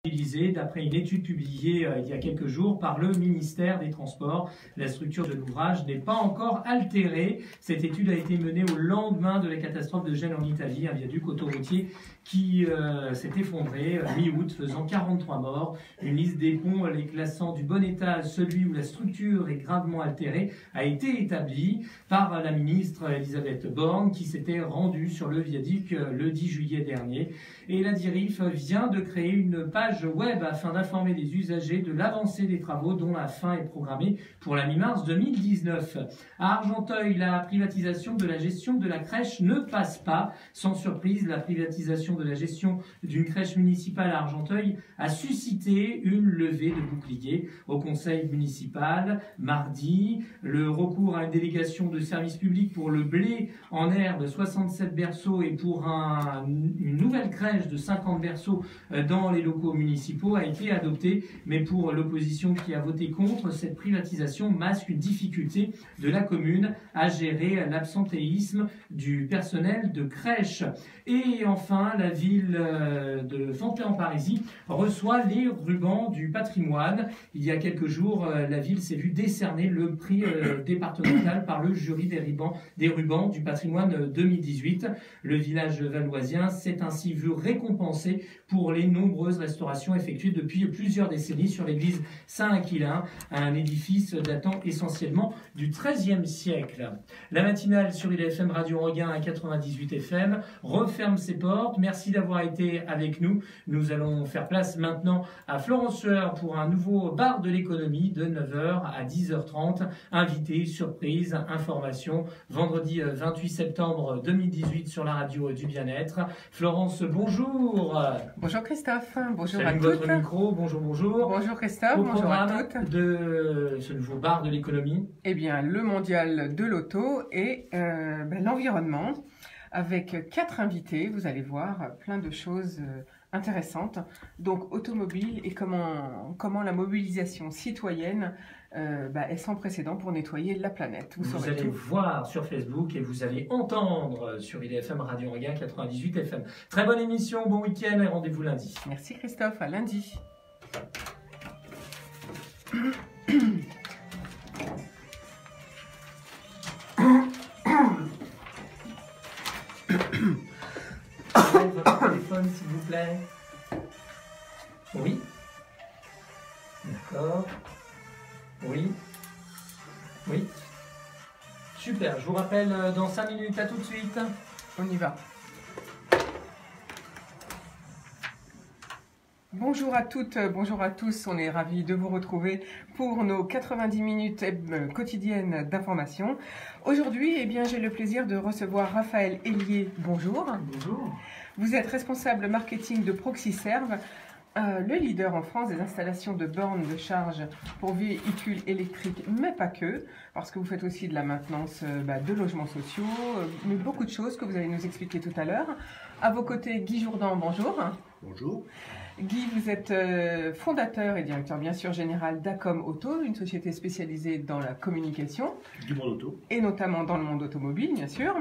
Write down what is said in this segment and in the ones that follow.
D'après une étude publiée il y a quelques jours par le ministère des Transports. La structure de l'ouvrage n'est pas encore altérée. Cette étude a été menée au lendemain de la catastrophe de Gênes en Italie, un viaduc autoroutier qui s'est effondré mi-août, faisant 43 morts. Une liste des ponts les classant du bon état à celui où la structure est gravement altérée a été établie par la ministre Elisabeth Borne qui s'était rendue sur le viaduc le 10 juillet dernier. Et la DIRIF vient de créer une page web afin d'informer les usagers de l'avancée des travaux dont la fin est programmée pour la mi-mars 2019. À Argenteuil, la privatisation de la gestion de la crèche ne passe pas. Sans surprise, la privatisation de la gestion d'une crèche municipale à Argenteuil a suscité une levée de boucliers au conseil municipal. Mardi, le recours à une délégation de service public pour le blé en herbe, 67 berceaux, et pour une nouvelle crèche de 50 berceaux dans les locaux municipaux a été adopté, mais pour l'opposition qui a voté contre, cette privatisation masque une difficulté de la commune à gérer l'absentéisme du personnel de crèche. Et enfin, la ville de Fontenay-en-Parisis reçoit les rubans du patrimoine. Il y a quelques jours, la ville s'est vue décerner le prix départemental par le jury des rubans du patrimoine 2018. Le village valoisien s'est ainsi vu récompensé pour les nombreuses restaurations effectuées depuis plusieurs décennies sur l'église Saint-Aquilin, un édifice datant essentiellement du XIIIe siècle. La matinale sur IDFM Radio Enghien à 98 FM referme ses portes. Merci d'avoir été avec nous. Nous allons faire place maintenant à Florence Sueur pour un nouveau bar de l'économie de 9h à 10h30. Invité, surprise, information. Vendredi 28 septembre 2018 sur la radio du bien-être. Florence, bonjour. Bonjour Christophe, bonjour à Salut toutes. Votre micro, bonjour, bonjour. Bonjour Christophe, Au bonjour à programme toutes. De ce nouveau bar de l'économie. Eh bien, le mondial de l'auto et l'environnement, avec 4 invités, vous allez voir plein de choses intéressantes. Donc, automobile et comment la mobilisation citoyenne est sans précédent pour nettoyer la planète. Vous allez voir sur Facebook et vous allez entendre sur IDFM Radio Enghien 98 FM. Très bonne émission, bon week-end et rendez-vous lundi. Merci Christophe, à lundi. Votre téléphone, s'il vous plaît. Oui. D'accord. Oui. Oui. Super, je vous rappelle dans 5 minutes, à tout de suite. On y va. Bonjour à toutes, bonjour à tous, on est ravis de vous retrouver pour nos 90 minutes quotidiennes d'information. Aujourd'hui, j'ai le plaisir de recevoir Raphaël Hélier. Bonjour. Bonjour. Vous êtes responsable marketing de Proxiserve, le leader en France des installations de bornes de charge pour véhicules électriques, mais pas que, parce que vous faites aussi de la maintenance de logements sociaux, mais beaucoup de choses que vous allez nous expliquer tout à l'heure. À vos côtés, Guy Jourdan, bonjour. Bonjour. Guy, vous êtes fondateur et directeur bien sûr général d'Acom Auto, une société spécialisée dans la communication. Du monde auto. Et notamment dans le monde automobile, bien sûr.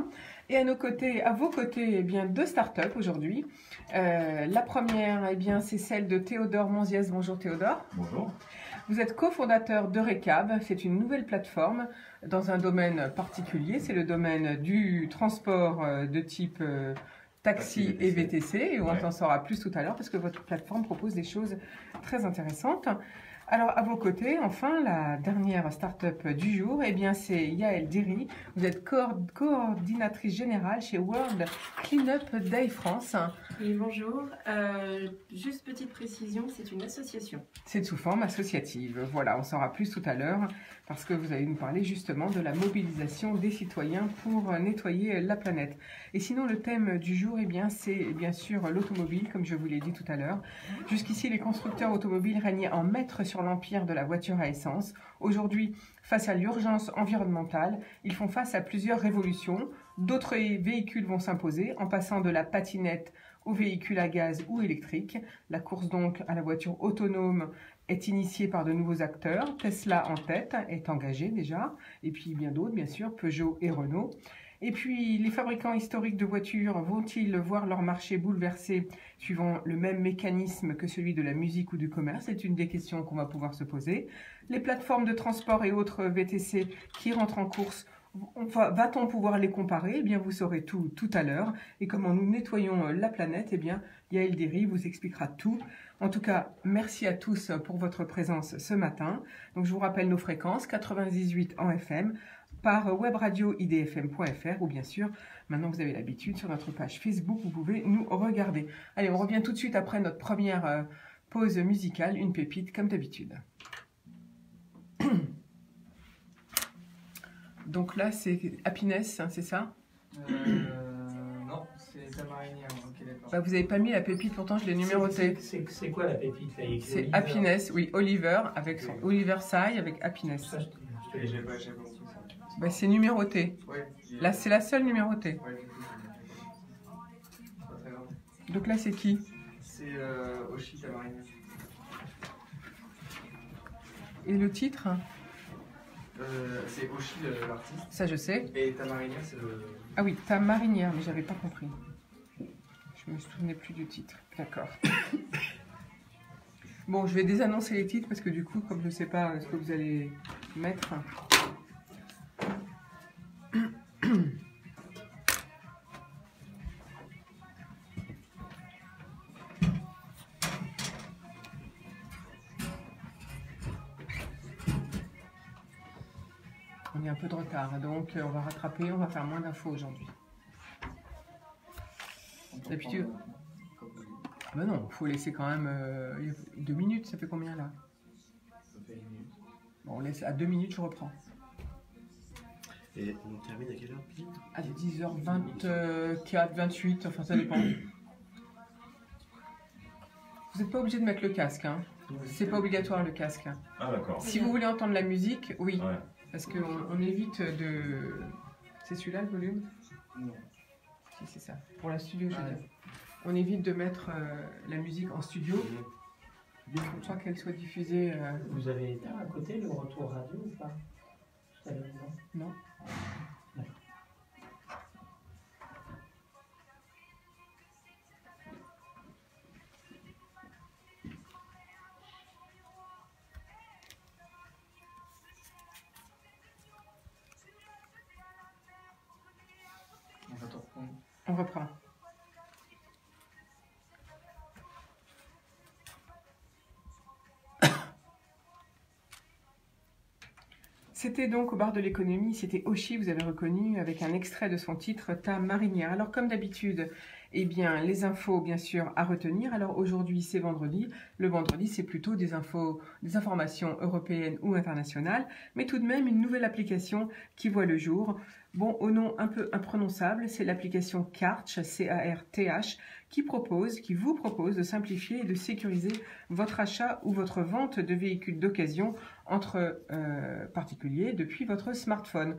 Et à vos côtés, deux startups aujourd'hui. La première, c'est celle de Théodore Monziès. Bonjour Théodore. Bonjour. Vous êtes cofondateur de Recab. C'est une nouvelle plateforme dans un domaine particulier. C'est le domaine du transport de type taxi et VTC. Et on en saura plus tout à l'heure parce que votre plateforme propose des choses très intéressantes. Alors, à vos côtés, enfin, la dernière start-up du jour, c'est Yael Derry. Vous êtes coordinatrice générale chez World Cleanup Day France. Oui, bonjour. Juste petite précision, c'est une association. C'est sous forme associative. Voilà, on saura plus tout à l'heure parce que vous allez nous parler justement de la mobilisation des citoyens pour nettoyer la planète. Et sinon, le thème du jour, c'est bien sûr l'automobile, comme je vous l'ai dit tout à l'heure. Jusqu'ici, les constructeurs automobiles régnaient en maître sur l'empire de la voiture à essence. Aujourd'hui, face à l'urgence environnementale, ils font face à plusieurs révolutions. D'autres véhicules vont s'imposer en passant de la patinette aux véhicules à gaz ou électriques. La course donc à la voiture autonome est initiée par de nouveaux acteurs. Tesla en tête est engagé déjà, et puis bien d'autres, bien sûr, Peugeot et Renault. Et puis, les fabricants historiques de voitures vont-ils voir leur marché bouleversé suivant le même mécanisme que celui de la musique ou du commerce? C'est une des questions qu'on va pouvoir se poser. Les plateformes de transport et autres VTC qui rentrent en course, va-t-on pouvoir les comparer? Eh bien, vous saurez tout à l'heure. Et comment nous nettoyons la planète? Eh bien, Yael Derry vous expliquera tout. En tout cas, merci à tous pour votre présence ce matin. Donc, je vous rappelle nos fréquences, 98 en FM, par webradio-idfm.fr ou bien sûr, maintenant vous avez l'habitude, sur notre page Facebook, vous pouvez nous regarder. Allez, on revient tout de suite après notre première pause musicale, une pépite comme d'habitude. Donc là, c'est Happiness, hein, c'est ça? Non, c'est ta marinière. Ok, d'accord. Bah, vous n'avez pas mis la pépite, pourtant je l'ai numérotée. C'est quoi la pépite là? C'est Happiness, oui, Oliver, avec son Oliver Sy avec Happiness. Ça, J'ai pas compris ça. Bah, c'est numéroté. Ouais, Là, c'est la seule numérotée. ouais, du coup, c'est pas très grave. Donc là, c'est qui? C'est Oshi Tamarine. Et le titre? C'est Oshi l'artiste. Ça, je sais. Et Tamarine, c'est le. Ah oui, ta marinière, mais j'avais pas compris. Je me souvenais plus du titre. D'accord. Bon, je vais désannoncer les titres parce que du coup, comme je ne sais pas ce que vous allez mettre. On est un peu de retard, donc on va rattraper, on va faire moins d'infos aujourd'hui. D'habitude. Ben non, il faut laisser quand même 2 minutes, ça fait combien là? Bon, on laisse à 2 minutes, je reprends. Et on termine à quelle heure, Pile? À 10h24, 28, enfin ça dépend. Vous n'êtes pas obligé de mettre le casque, hein. C'est pas obligatoire le casque. Ah d'accord. Si vous voulez entendre la musique, oui. Ouais. Parce qu'on évite de... C'est celui-là le volume? Non. Si, c'est ça. Pour la studio, je veux dire. On évite de mettre la musique en studio, bien pour pas qu'elle soit diffusée. Vous avez éteint à côté le retour radio ou pas? Tout à l'heure, non? Non. On va te reprendre. On reprend. C'était donc au bar de l'économie, c'était Oshi, vous avez reconnu, avec un extrait de son titre « Ta marinière ». Alors comme d'habitude, eh bien, les infos, bien sûr, à retenir. Alors aujourd'hui, c'est vendredi. Le vendredi, c'est plutôt des informations européennes ou internationales, mais tout de même une nouvelle application qui voit le jour. Bon, au nom un peu imprononçable, c'est l'application Kartch, C-A-R-T-H, qui vous propose de simplifier et de sécuriser votre achat ou votre vente de véhicules d'occasion entre particuliers depuis votre smartphone.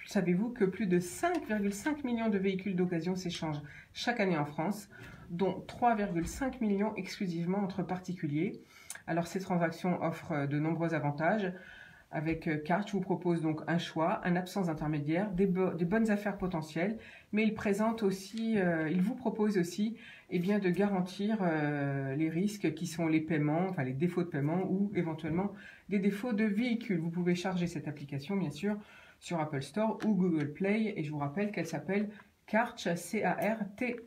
Savez-vous que plus de 5,5 millions de véhicules d'occasion s'échangent chaque année en France, dont 3,5 millions exclusivement entre particuliers. Alors ces transactions offrent de nombreux avantages. Avec Kartch, vous propose donc un choix, un absence intermédiaire, des bonnes affaires potentielles, mais il vous propose aussi de garantir les risques qui sont les paiements, enfin les défauts de paiement ou éventuellement des défauts de véhicules. Vous pouvez charger cette application bien sûr sur Apple Store ou Google Play et je vous rappelle qu'elle s'appelle Kartch, C-A-R-T-H.fr.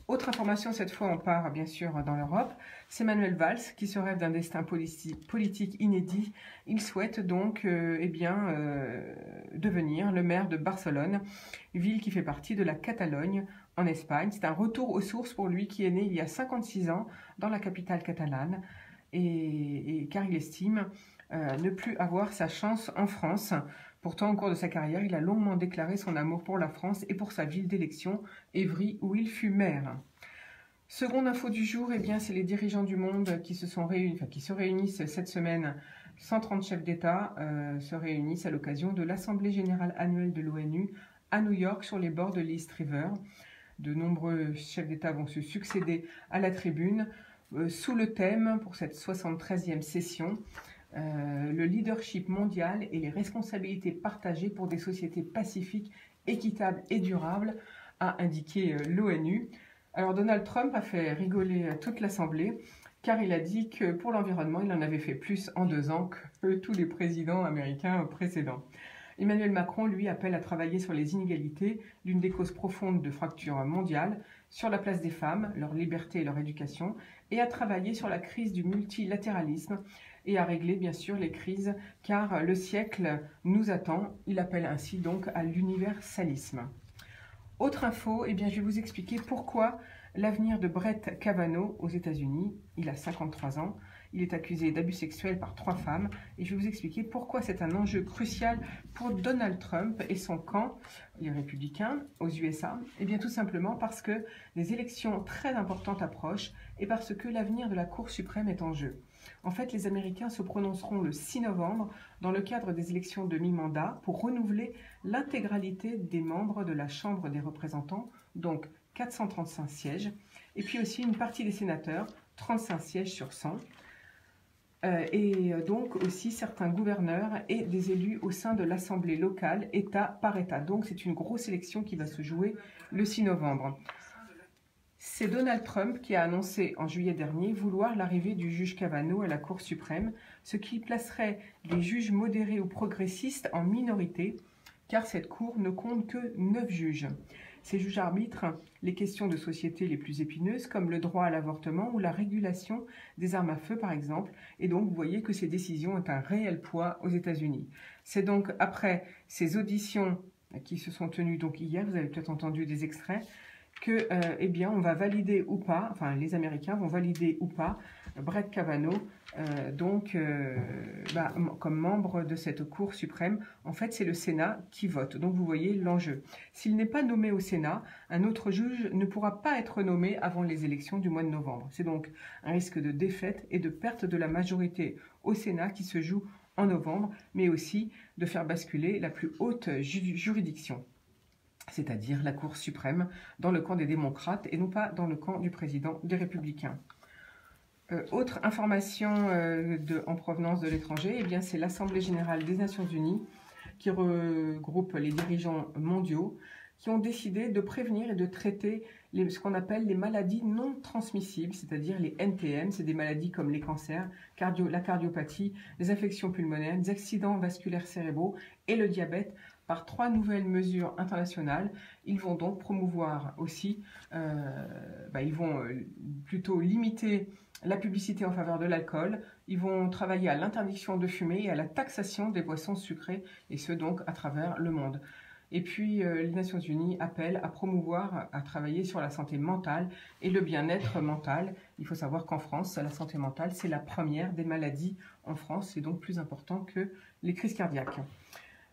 Autre information, cette fois on part bien sûr dans l'Europe, c'est Manuel Valls qui se rêve d'un destin politique inédit. Il souhaite donc devenir le maire de Barcelone, ville qui fait partie de la Catalogne en Espagne. C'est un retour aux sources pour lui qui est né il y a 56 ans dans la capitale catalane et car il estime ne plus avoir sa chance en France. Pourtant, au cours de sa carrière, il a longuement déclaré son amour pour la France et pour sa ville d'élection, Évry, où il fut maire. Seconde info du jour, c'est les dirigeants du monde qui se réunissent cette semaine. 130 chefs d'État se réunissent à l'occasion de l'Assemblée générale annuelle de l'ONU à New York sur les bords de l'East River. De nombreux chefs d'État vont se succéder à la tribune sous le thème pour cette 73e session. le leadership mondial et les responsabilités partagées pour des sociétés pacifiques, équitables et durables, a indiqué l'ONU. Alors Donald Trump a fait rigoler toute l'Assemblée car il a dit que pour l'environnement, il en avait fait plus en 2 ans que tous les présidents américains précédents. Emmanuel Macron, lui, appelle à travailler sur les inégalités, l'une des causes profondes de fracture mondiale, sur la place des femmes, leur liberté et leur éducation, et à travailler sur la crise du multilatéralisme et à régler bien sûr les crises, car le siècle nous attend. Il appelle ainsi donc à l'universalisme. Autre info, eh bien, je vais vous expliquer pourquoi l'avenir de Brett Kavanaugh aux États-Unis. Il a 53 ans. Il est accusé d'abus sexuels par 3 femmes. Et je vais vous expliquer pourquoi c'est un enjeu crucial pour Donald Trump et son camp, les républicains, aux USA. Eh bien, tout simplement parce que des élections très importantes approchent et parce que l'avenir de la Cour suprême est en jeu. En fait, les Américains se prononceront le 6 novembre dans le cadre des élections de mi-mandat pour renouveler l'intégralité des membres de la Chambre des représentants, donc 435 sièges, et puis aussi une partie des sénateurs, 35 sièges sur 100, et donc aussi certains gouverneurs et des élus au sein de l'Assemblée locale, État par État. Donc c'est une grosse élection qui va se jouer le 6 novembre. C'est Donald Trump qui a annoncé en juillet dernier vouloir l'arrivée du juge Kavanaugh à la Cour suprême, ce qui placerait les juges modérés ou progressistes en minorité, car cette Cour ne compte que 9 juges. Ces juges arbitrent les questions de société les plus épineuses, comme le droit à l'avortement ou la régulation des armes à feu, par exemple. Et donc, vous voyez que ces décisions ont un réel poids aux États-Unis. C'est donc après ces auditions qui se sont tenues donc hier, vous avez peut-être entendu des extraits, que, eh bien, on va valider ou pas, enfin, les Américains vont valider ou pas Brett Kavanaugh, comme membre de cette Cour suprême. En fait, c'est le Sénat qui vote. Donc, vous voyez l'enjeu. S'il n'est pas nommé au Sénat, un autre juge ne pourra pas être nommé avant les élections du mois de novembre. C'est donc un risque de défaite et de perte de la majorité au Sénat qui se joue en novembre, mais aussi de faire basculer la plus haute juridiction, c'est-à-dire la Cour suprême, dans le camp des démocrates et non pas dans le camp du président des républicains. Autre information en provenance de l'étranger, eh bien c'est l'Assemblée générale des Nations Unies qui regroupe les dirigeants mondiaux qui ont décidé de prévenir et de traiter ce qu'on appelle les maladies non transmissibles, c'est-à-dire les NTM, c'est des maladies comme les cancers, la cardiopathie, les infections pulmonaires, les accidents vasculaires cérébraux et le diabète, par 3 nouvelles mesures internationales. Ils vont donc promouvoir aussi, ils vont plutôt limiter la publicité en faveur de l'alcool, ils vont travailler à l'interdiction de fumer et à la taxation des boissons sucrées, et ce donc à travers le monde. Et puis les Nations Unies appellent à promouvoir, à travailler sur la santé mentale et le bien-être mental. Il faut savoir qu'en France, la santé mentale, c'est la première des maladies en France, c'est donc plus important que les crises cardiaques.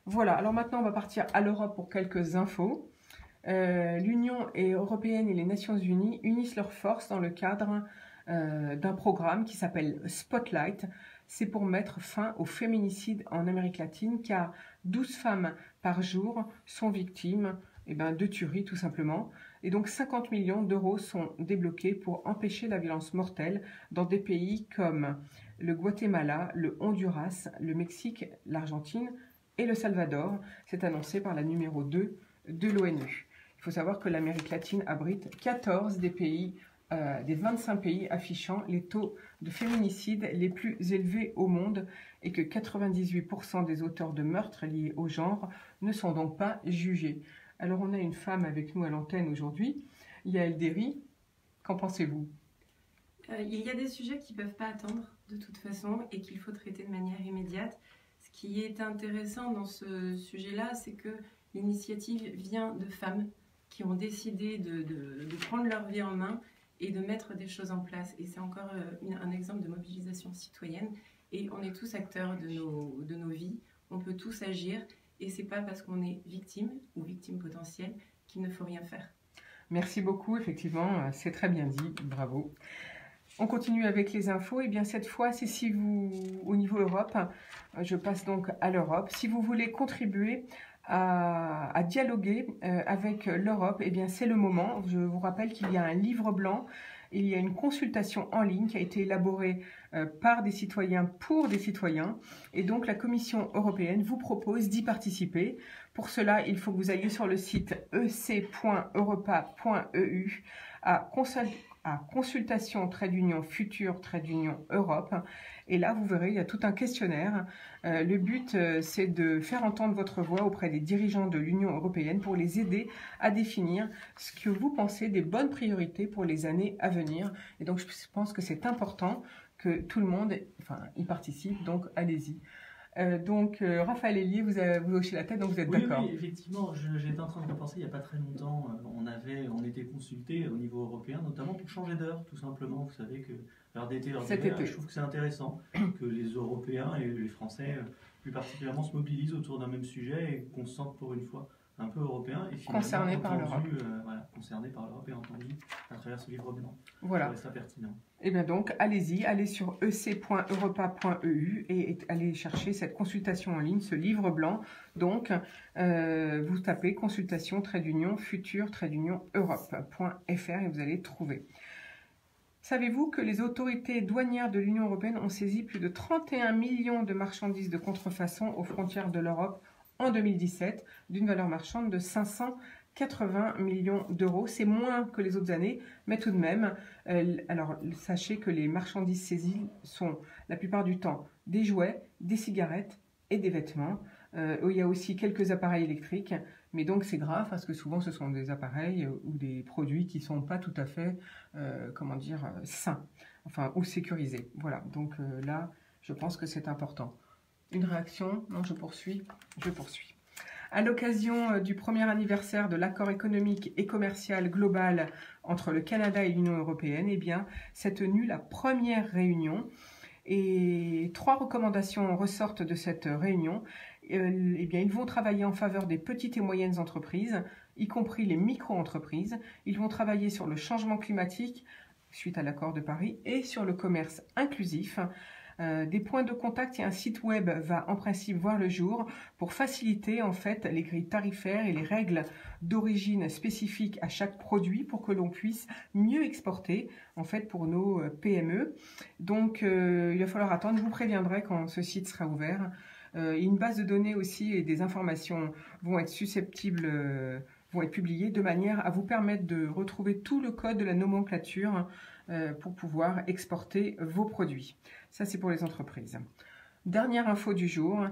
Voilà, alors maintenant on va partir à l'Europe pour quelques infos. L'Union européenne et les Nations Unies unissent leurs forces dans le cadre d'un programme qui s'appelle Spotlight. C'est pour mettre fin au féminicide en Amérique latine, car 12 femmes par jour sont victimes de tueries tout simplement. Et donc 50 millions d'euros sont débloqués pour empêcher la violence mortelle dans des pays comme le Guatemala, le Honduras, le Mexique, l'Argentine et le Salvador. C'est annoncé par la numéro 2 de l'ONU. Il faut savoir que l'Amérique latine abrite 14 des 25 pays affichant les taux de féminicide les plus élevés au monde et que 98% des auteurs de meurtres liés au genre ne sont donc pas jugés. Alors on a une femme avec nous à l'antenne aujourd'hui, Yael Derry. Qu'en pensez-vous? Il y a des sujets qui ne peuvent pas attendre de toute façon et qu'il faut traiter de manière immédiate. Ce qui est intéressant dans ce sujet-là, c'est que l'initiative vient de femmes qui ont décidé de prendre leur vie en main et de mettre des choses en place. Et c'est encore un exemple de mobilisation citoyenne. Et on est tous acteurs de nos vies, on peut tous agir. Et ce n'est pas parce qu'on est victime ou victime potentielle qu'il ne faut rien faire. Merci beaucoup, effectivement, c'est très bien dit, bravo. On continue avec les infos. Et bien cette fois, c'est si vous, au niveau Europe, je passe donc à l'Europe. Si vous voulez contribuer à dialoguer avec l'Europe, et bien c'est le moment. Je vous rappelle qu'il y a un livre blanc il y a une consultation en ligne qui a été élaborée par des citoyens pour des citoyens. Et donc, la Commission européenne vous propose d'y participer. Pour cela, il faut que vous alliez sur le site ec.europa.eu à consultation future Europe. Et là, vous verrez, il y a tout un questionnaire. Le but, c'est de faire entendre votre voix auprès des dirigeants de l'Union européenne pour les aider à définir ce que vous pensez des bonnes priorités pour les années à venir. Et donc, je pense que c'est important que tout le monde y participe. Donc, allez-y. Raphaël Hélier, vous hochez la tête, donc vous êtes d'accord. Oui, effectivement, j'étais en train de repenser, il n'y a pas très longtemps, on était consulté au niveau européen, notamment pour changer d'heure, tout simplement. Vous savez que l'heure d'été, l'heure d'hiver, je trouve que c'est intéressant que les Européens et les Français, plus particulièrement, se mobilisent autour d'un même sujet et qu'on se sente pour une fois un peu européen et finalement concerné par l'Europe. Concerné par l'Europe et entendu à travers ce livre blanc. Voilà. Je trouvais ça pertinent. Et bien donc, allez-y, allez sur ec.europa.eu et allez chercher cette consultation en ligne, ce livre blanc. Donc, vous tapez consultation future-europe.fr et vous allez trouver. Savez-vous que les autorités douanières de l'Union européenne ont saisi plus de 31 millions de marchandises de contrefaçon aux frontières de l'Europe en 2017, d'une valeur marchande de 580 millions d'euros. C'est moins que les autres années, mais tout de même, alors sachez que les marchandises saisies sont la plupart du temps des jouets, des cigarettes et des vêtements. Il y a aussi quelques appareils électriques, mais donc c'est grave parce que souvent ce sont des appareils ou des produits qui ne sont pas tout à fait, sains, ou sécurisés. Voilà, donc là, je pense que c'est important. Une réaction? Non, je poursuis. À l'occasion du premier anniversaire de l'accord économique et commercial global entre le Canada et l'Union européenne, s'est tenue la première réunion et 3 recommandations ressortent de cette réunion. Ils vont travailler en faveur des petites et moyennes entreprises, y compris les micro-entreprises. Ils vont travailler sur le changement climatique suite à l'accord de Paris et sur le commerce inclusif. Des points de contact et un site web va en principe voir le jour pour faciliter les grilles tarifaires et les règles d'origine spécifiques à chaque produit pour que l'on puisse mieux exporter pour nos PME. Donc il va falloir attendre, je vous préviendrai quand ce site sera ouvert. Une base de données aussi et des informations vont être publiées de manière à vous permettre de retrouver tout le code de la nomenclature pour pouvoir exporter vos produits. Ça, c'est pour les entreprises. Dernière info du jour,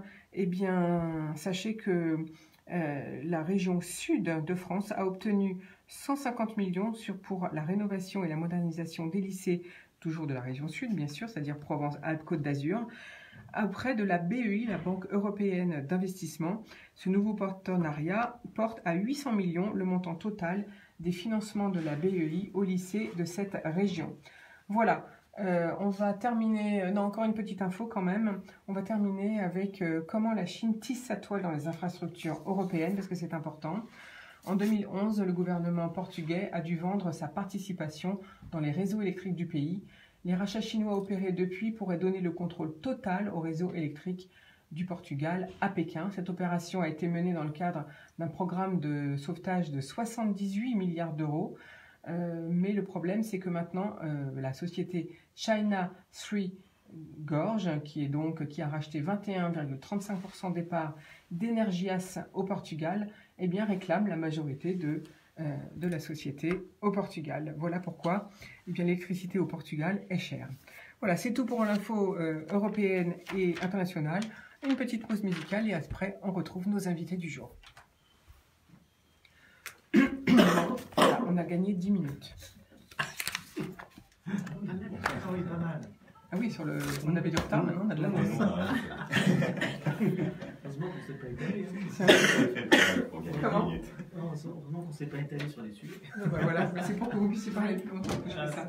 sachez que la région sud de France a obtenu 150 millions pour la rénovation et la modernisation des lycées, toujours de la région sud, bien sûr, c'est-à-dire Provence-Alpes-Côte d'Azur, auprès de la BEI, la Banque européenne d'investissement. Ce nouveau partenariat porte à 800 millions le montant total des financements de la BEI au lycée de cette région. Voilà, on va terminer, encore une petite info quand même, on va terminer avec comment la Chine tisse sa toile dans les infrastructures européennes, parce que c'est important. En 2011, le gouvernement portugais a dû vendre sa participation dans les réseaux électriques du pays. Les rachats chinois opérés depuis pourraient donner le contrôle total au réseau électrique du Portugal à Pékin. Cette opération a été menée dans le cadre d'un programme de sauvetage de 78 milliards d'euros. Mais le problème, c'est que maintenant, la société China 3 Gorge, qui a racheté 21,35% des parts d'Energias au Portugal, réclame la majorité de la société au Portugal. Voilà pourquoi l'électricité au Portugal est chère. Voilà, c'est tout pour l'info européenne et internationale. Une petite pause musicale et après, on retrouve nos invités du jour. Voilà, on a gagné 10 minutes. Ah oui, pas mal. Ah oui, on avait du retard, maintenant on a de l'avance. Heureusement qu'on ne s'est pas étalé. Comment? Heureusement qu'on ne s'est pas étalé sur les sujets. Voilà, c'est pour que vous puissiez parler plus longtemps que je fais ça.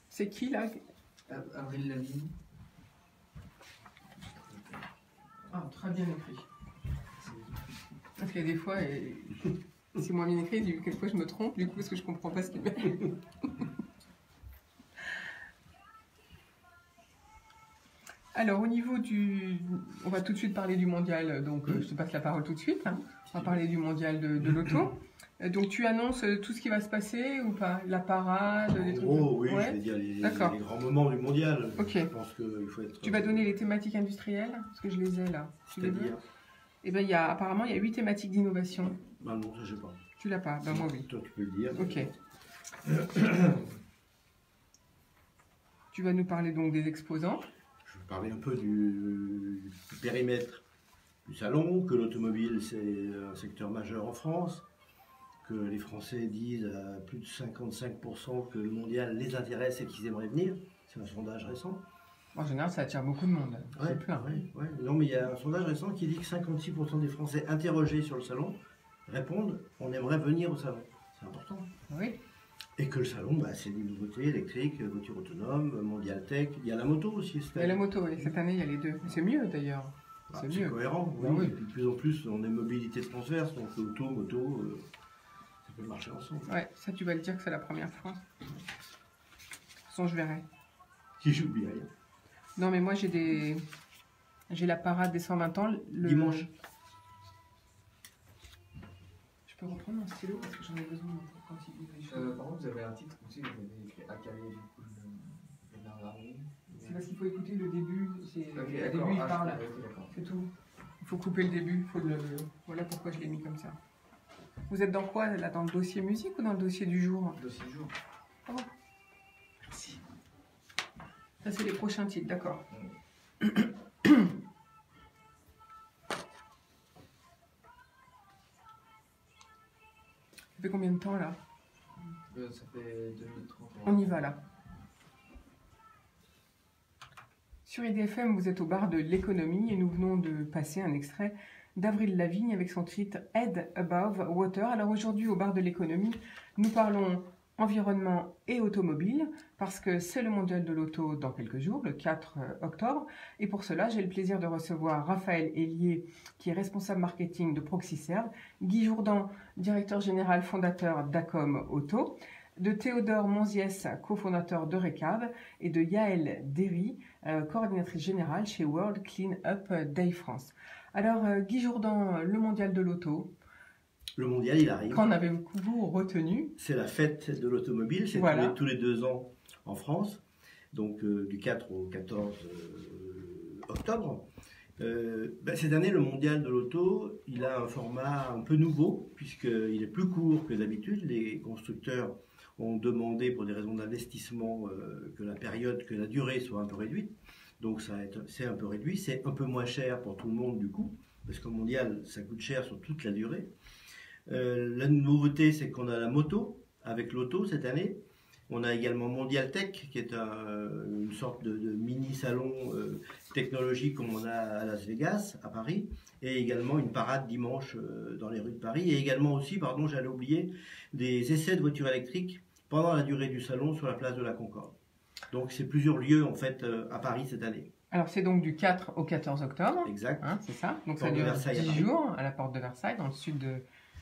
C'est qui là? Avril Lavigne. Ah, très bien écrit. Parce qu'il y a des fois, C'est moins bien écrit, quelquefois je me trompe, du coup, parce que je ne comprends pas ce qu'il met. Alors, au niveau du... On va tout de suite parler du mondial, donc je te passe la parole tout de suite. Hein. On va parler du mondial de l'auto. Donc, tu annonces tout ce qui va se passer ou pas? La parade, les trucs? Oh oui, ouais. je vais dire les grands moments du mondial. Ok. Je pense qu'il faut être... Tu vas donner les thématiques industrielles? Parce que je les ai là. C'est-à-dire? Eh bien, apparemment, il y a 8 thématiques d'innovation. Bah non, ça je sais pas. Tu l'as pas? Ben moi, oui. Toi, tu peux le dire. Ok. Tu vas nous parler donc des exposants. Je vais parler un peu du périmètre du salon, que l'automobile c'est un secteur majeur en France, que les Français disent à plus de 55% que le mondial les intéresse et qu'ils aimeraient venir. C'est un sondage récent. En général, ça attire beaucoup de monde. Ouais, ouais. Non, mais il y a un sondage récent qui dit que 56% des Français interrogés sur le salon répondent on aimerait venir au salon. C'est important. Oui. Et que le salon, bah, c'est des nouveautés électriques, voitures autonomes, mondial tech. Il y a la moto aussi. Il y a la moto, oui. Cette année, il y a les deux. C'est mieux d'ailleurs. Bah, c'est mieux. Cohérent. Oui. Oui. Et puis de plus en plus, on est mobilité transverse, donc auto, moto, ça peut marcher ensemble. Ouais, ça tu vas le dire que c'est la première fois. De toute façon, je verrai. Si j'oublie rien. Non, mais moi j'ai la parade des 120 ans. Dimanche. Je peux reprendre un stylo parce que j'en ai besoin quand il dit les choses. Par contre, vous avez un titre aussi, vous avez écrit Akari, du coup, le Narvaru. C'est parce qu'il faut écouter le début. Okay, le début, il parle. C'est tout. Il faut couper le début. Voilà pourquoi je l'ai mis comme ça. Vous êtes dans quoi là? Dans le dossier musique ou dans le dossier du jour? Dossier du jour. Ah bon. Merci. Ça, c'est les prochains titres, d'accord. Ça fait combien de temps là? Ça fait 2030. On y va là. Sur IDFM, vous êtes au bar de l'économie et nous venons de passer un extrait d'Avril Lavigne avec son titre Head Above Water. Alors aujourd'hui, au bar de l'économie, nous parlons environnement et automobile parce que c'est le mondial de l'auto dans quelques jours, le 4 octobre. Et pour cela, j'ai le plaisir de recevoir Raphaël Hélier, qui est responsable marketing de Proxiserve, Guy Jourdan, directeur général fondateur d'Acom Auto, de Théodore Monziès, cofondateur de Recab, et de Yaël Derry, coordinatrice générale chez World Clean Up Day France. Alors, Guy Jourdan, le mondial de l'auto. Le mondial, il arrive. Qu'en avez-vous retenu? C'est la fête de l'automobile, c'est voilà. tous les 2 ans en France, donc du 4 au 14 octobre. Cette année, le mondial de l'auto, il a un format un peu nouveau, puisqu'il est plus court que d'habitude. Les constructeurs ont demandé, pour des raisons d'investissement, que la durée soit un peu réduite. Donc c'est un peu réduit, c'est un peu moins cher pour tout le monde du coup, parce qu'au mondial, ça coûte cher sur toute la durée. La nouveauté, c'est qu'on a la moto avec l'auto cette année. On a également Mondial Tech, qui est une sorte de mini-salon technologique comme on a à Las Vegas, à Paris, et également une parade dimanche dans les rues de Paris, et également aussi, pardon, j'allais oublier, des essais de voitures électriques pendant la durée du salon sur la place de la Concorde. Donc c'est plusieurs lieux en fait à Paris cette année. Alors c'est donc du 4 au 14 octobre. Exact. Hein, c'est ça. Donc ça dure 10 jours à la porte de Versailles, dans le sud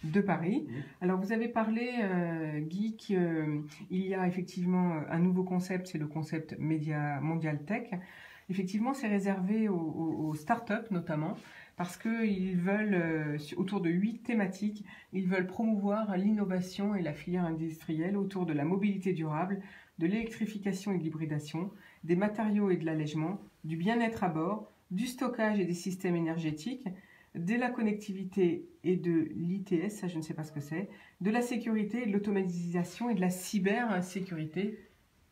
de Paris. Alors vous avez parlé, Guy, qu'il y a effectivement un nouveau concept, c'est le concept Média Mondial Tech. Effectivement, c'est réservé aux startups notamment, parce qu'ils veulent, autour de 8 thématiques, ils veulent promouvoir l'innovation et la filière industrielle autour de la mobilité durable, de l'électrification et de l'hybridation, des matériaux et de l'allègement, du bien-être à bord, du stockage et des systèmes énergétiques, de la connectivité et de l'ITS, ça je ne sais pas ce que c'est, de la sécurité, de l'automatisation et de la cybersécurité.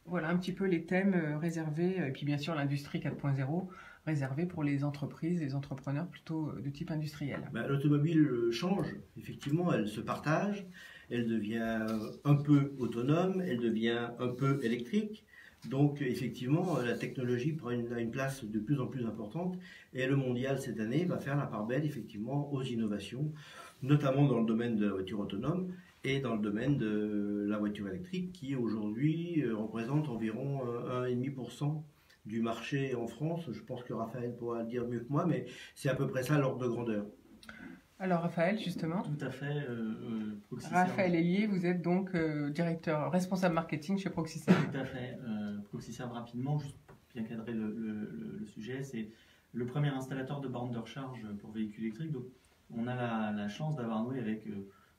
Voilà un petit peu les thèmes réservés, et puis bien sûr l'industrie 4.0, réservée pour les entreprises, les entrepreneurs plutôt de type industriel. L'automobile change, effectivement, elle se partage, elle devient un peu autonome, elle devient un peu électrique. Donc effectivement, la technologie prend une place de plus en plus importante et le mondial cette année va faire la part belle effectivement aux innovations, notamment dans le domaine de la voiture autonome et dans le domaine de la voiture électrique qui aujourd'hui représente environ 1,5% du marché en France. Je pense que Raphaël pourra le dire mieux que moi, mais c'est à peu près ça l'ordre de grandeur. Alors Raphaël, justement. Tout à fait. Raphaël Hélier, vous êtes donc directeur, responsable marketing chez Proxiserve. Tout à fait. Proxiserve, rapidement, juste pour bien cadrer le sujet, c'est le premier installateur de bornes de recharge pour véhicules électriques. Donc, on a la chance d'avoir noué avec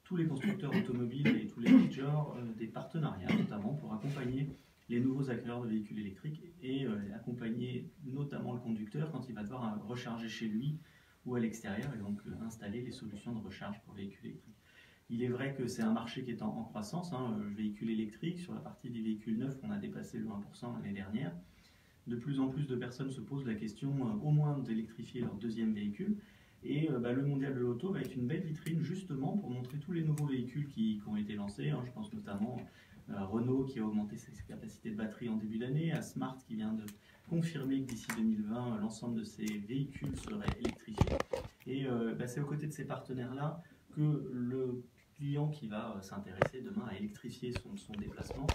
tous les constructeurs automobiles et tous les majors des partenariats, notamment pour accompagner les nouveaux acquéreurs de véhicules électriques et accompagner notamment le conducteur quand il va devoir recharger chez lui ou à l'extérieur et donc installer les solutions de recharge pour véhicules électriques. Il est vrai que c'est un marché qui est en croissance, le véhicule électrique. Sur la partie des véhicules neufs, on a dépassé le 1% l'année dernière. De plus en plus de personnes se posent la question au moins d'électrifier leur deuxième véhicule. Et le Mondial de l'Auto va être une belle vitrine justement pour montrer tous les nouveaux véhicules qui ont été lancés. Je pense notamment à Renault qui a augmenté ses capacités de batterie en début d'année, à Smart qui vient de confirmer que d'ici 2020, l'ensemble de ses véhicules seraient électrifiés. Et c'est aux côtés de ces partenaires-là que le client qui va s'intéresser demain à électrifier son déplacement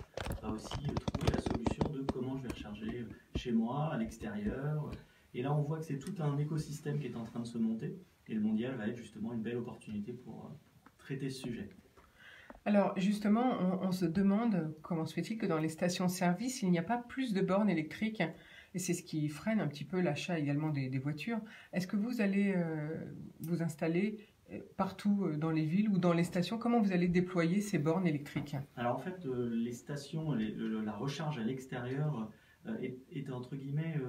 va aussi trouver la solution de comment je vais recharger chez moi, à l'extérieur. Et là, on voit que c'est tout un écosystème qui est en train de se monter. Et le mondial va être justement une belle opportunité pour traiter ce sujet. Alors justement, on se demande comment se fait-il que dans les stations-service, il n'y a pas plus de bornes électriques, et c'est ce qui freine un petit peu l'achat également des voitures. Est-ce que vous allez vous installer partout dans les villes ou dans les stations? Comment vous allez déployer ces bornes électriques? Alors en fait, les stations, la recharge à l'extérieur est entre guillemets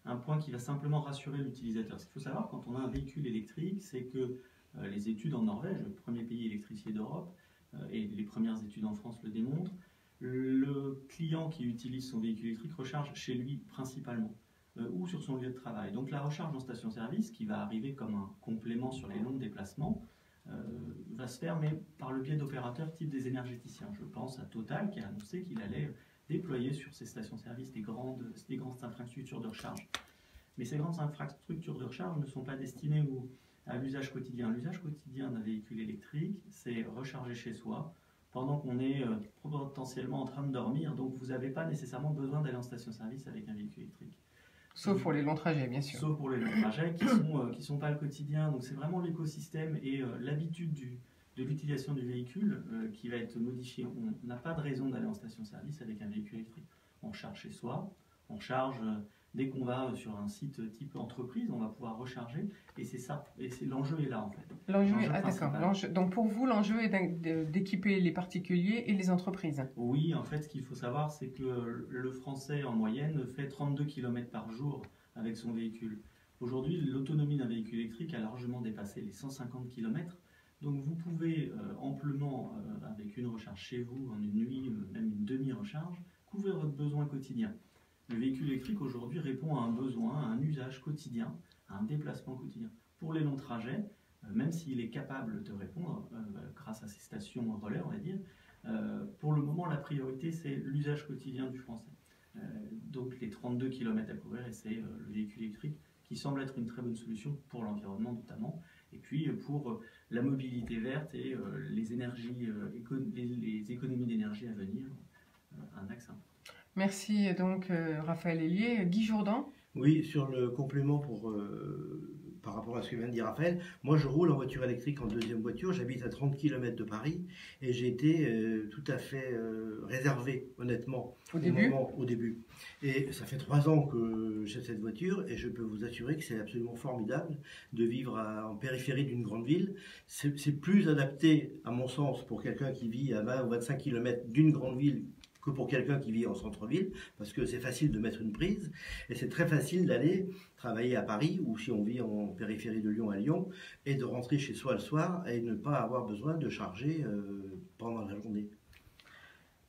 un point qui va simplement rassurer l'utilisateur. Ce qu'il faut savoir quand on a un véhicule électrique, c'est que les études en Norvège, le premier pays électrifié d'Europe, et les premières études en France le démontrent, le client qui utilise son véhicule électrique recharge chez lui principalement ou sur son lieu de travail. Donc la recharge en station-service, qui va arriver comme un complément sur les longs déplacements, va se faire mais par le biais d'opérateurs type des énergéticiens. Je pense à Total qui a annoncé qu'il allait déployer sur ses stations-service des grandes infrastructures de recharge. Mais ces grandes infrastructures de recharge ne sont pas destinées à l'usage quotidien. L'usage quotidien d'un véhicule électrique, c'est recharger chez soi pendant qu'on est potentiellement en train de dormir. Donc vous n'avez pas nécessairement besoin d'aller en station-service avec un véhicule électrique. Sauf pour les longs trajets, bien sûr. Sauf pour les longs trajets qui sont pas le quotidien. Donc c'est vraiment l'écosystème et l'habitude de l'utilisation du véhicule qui va être modifié. On n'a pas de raison d'aller en station-service avec un véhicule électrique. On recharge chez soi, on charge dès qu'on va sur un site type entreprise, on va pouvoir recharger et c'est ça. Et l'enjeu est là en fait. L'enjeu d'accord. Donc pour vous, l'enjeu est d'équiper les particuliers et les entreprises. Oui, en fait, ce qu'il faut savoir, c'est que le Français en moyenne fait 32 km par jour avec son véhicule. Aujourd'hui, l'autonomie d'un véhicule électrique a largement dépassé les 150 km. Donc vous pouvez amplement, avec une recharge chez vous, en une nuit, même une demi-recharge, couvrir votre besoin quotidien. Le véhicule électrique aujourd'hui répond à un besoin, à un usage quotidien, à un déplacement quotidien. Pour les longs trajets, même s'il est capable de répondre grâce à ces stations relais, on va dire, pour le moment la priorité c'est l'usage quotidien du Français. Donc les 32 km à couvrir et c'est le véhicule électrique qui semble être une très bonne solution pour l'environnement notamment, et puis pour la mobilité verte et les économies d'énergie à venir, un axe important. Merci donc Raphaël Hélier. Guy Jourdan? Oui, sur le complément par rapport à ce que vient de dire Raphaël, moi je roule en voiture électrique en deuxième voiture, j'habite à 30 km de Paris et j'ai été tout à fait réservé honnêtement au début. Et ça fait 3 ans que j'ai cette voiture et je peux vous assurer que c'est absolument formidable de vivre en périphérie d'une grande ville. C'est plus adapté à mon sens pour quelqu'un qui vit à 20 ou 25 km d'une grande ville que pour quelqu'un qui vit en centre-ville, parce que c'est facile de mettre une prise, et c'est très facile d'aller travailler à Paris, ou si on vit en périphérie de Lyon à Lyon, et de rentrer chez soi le soir, et ne pas avoir besoin de charger pendant la journée.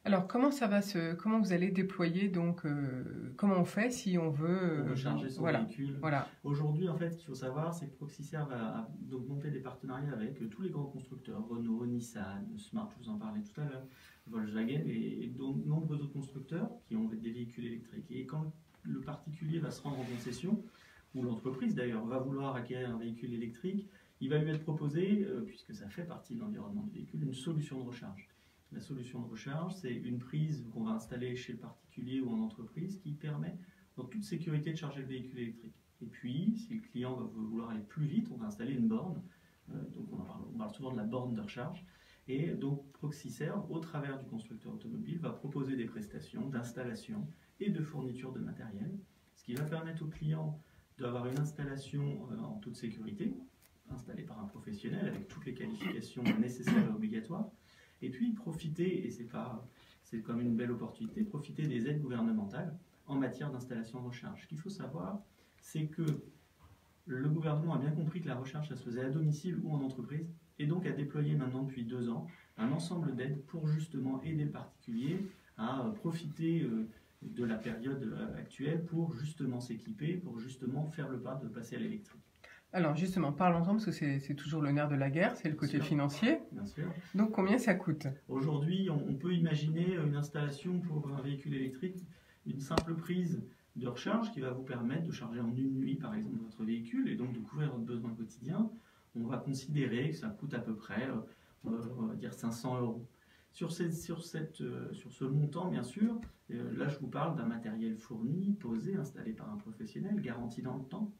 Alors, comment vous allez déployer, donc, comment on fait si on veut... recharger son véhicule. Voilà. Aujourd'hui, en fait, ce qu'il faut savoir, c'est que Proxiserve a donc monté des partenariats avec tous les grands constructeurs, Renault, Nissan, Smart, je vous en parlais tout à l'heure, Volkswagen et de nombreux autres constructeurs qui ont des véhicules électriques. Et quand le particulier va se rendre en concession, ou l'entreprise d'ailleurs va vouloir acquérir un véhicule électrique, il va lui être proposé, puisque ça fait partie de l'environnement du véhicule, une solution de recharge. La solution de recharge, c'est une prise qu'on va installer chez le particulier ou en entreprise qui permet, dans toute sécurité, de charger le véhicule électrique. Et puis, si le client va vouloir aller plus vite, on va installer une borne donc on parle souvent de la borne de recharge. Et donc Proxyserve, au travers du constructeur automobile, va proposer des prestations d'installation et de fourniture de matériel, ce qui va permettre au client d'avoir une installation en toute sécurité, installée par un professionnel avec toutes les qualifications nécessaires et obligatoires, et puis profiter, et c'est comme une belle opportunité, profiter des aides gouvernementales en matière d'installation de recharge. Ce qu'il faut savoir, c'est que le gouvernement a bien compris que la recharge, ça se faisait à domicile ou en entreprise, et donc a déployé maintenant depuis 2 ans un ensemble d'aides pour justement aider le particulier à profiter de la période actuelle pour justement s'équiper, pour justement faire le pas de passer à l'électrique. Alors justement, parlons-en parce que c'est toujours le nerf de la guerre, c'est le côté financier. Bien sûr. Donc combien ça coûte? Aujourd'hui, on peut imaginer une installation pour un véhicule électrique, une simple prise de recharge qui va vous permettre de charger en une nuit par exemple votre véhicule et donc de couvrir votre besoin quotidien. On va considérer que ça coûte à peu près, on va dire 500 €. Sur ce montant, bien sûr, là je vous parle d'un matériel fourni, posé, installé par un professionnel, garanti dans le temps,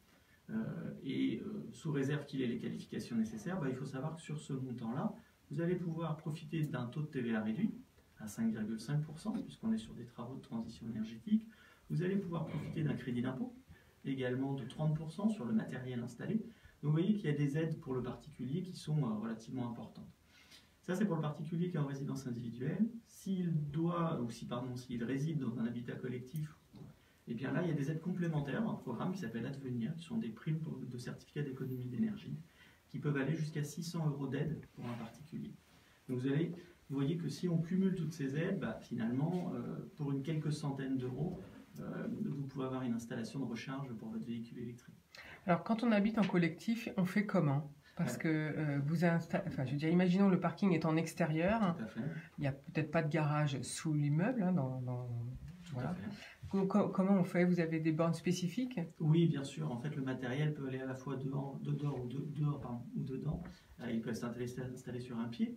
et sous réserve qu'il ait les qualifications nécessaires. Il faut savoir que sur ce montant-là, vous allez pouvoir profiter d'un taux de TVA réduit à 5,5%, puisqu'on est sur des travaux de transition énergétique. Vous allez pouvoir profiter d'un crédit d'impôt, également de 30% sur le matériel installé. Donc vous voyez qu'il y a des aides pour le particulier qui sont relativement importantes. Ça, c'est pour le particulier qui est en résidence individuelle. S'il réside dans un habitat collectif, et bien là, il y a des aides complémentaires, un programme qui s'appelle Advenir, qui sont des primes de certificats d'économie d'énergie, qui peuvent aller jusqu'à 600 € d'aide pour un particulier. Donc vous voyez que si on cumule toutes ces aides, finalement, pour une quelques centaines d'euros, vous pouvez avoir une installation de recharge pour votre véhicule électrique. Alors, quand on habite en collectif, on fait comment? Parce que imaginons le parking est en extérieur, il n'y a peut-être pas de garage sous l'immeuble, voilà. Comment on fait? Vous avez des bornes spécifiques? Oui, bien sûr. En fait, le matériel peut aller à la fois dehors ou dedans. Il peut être installé sur un pied.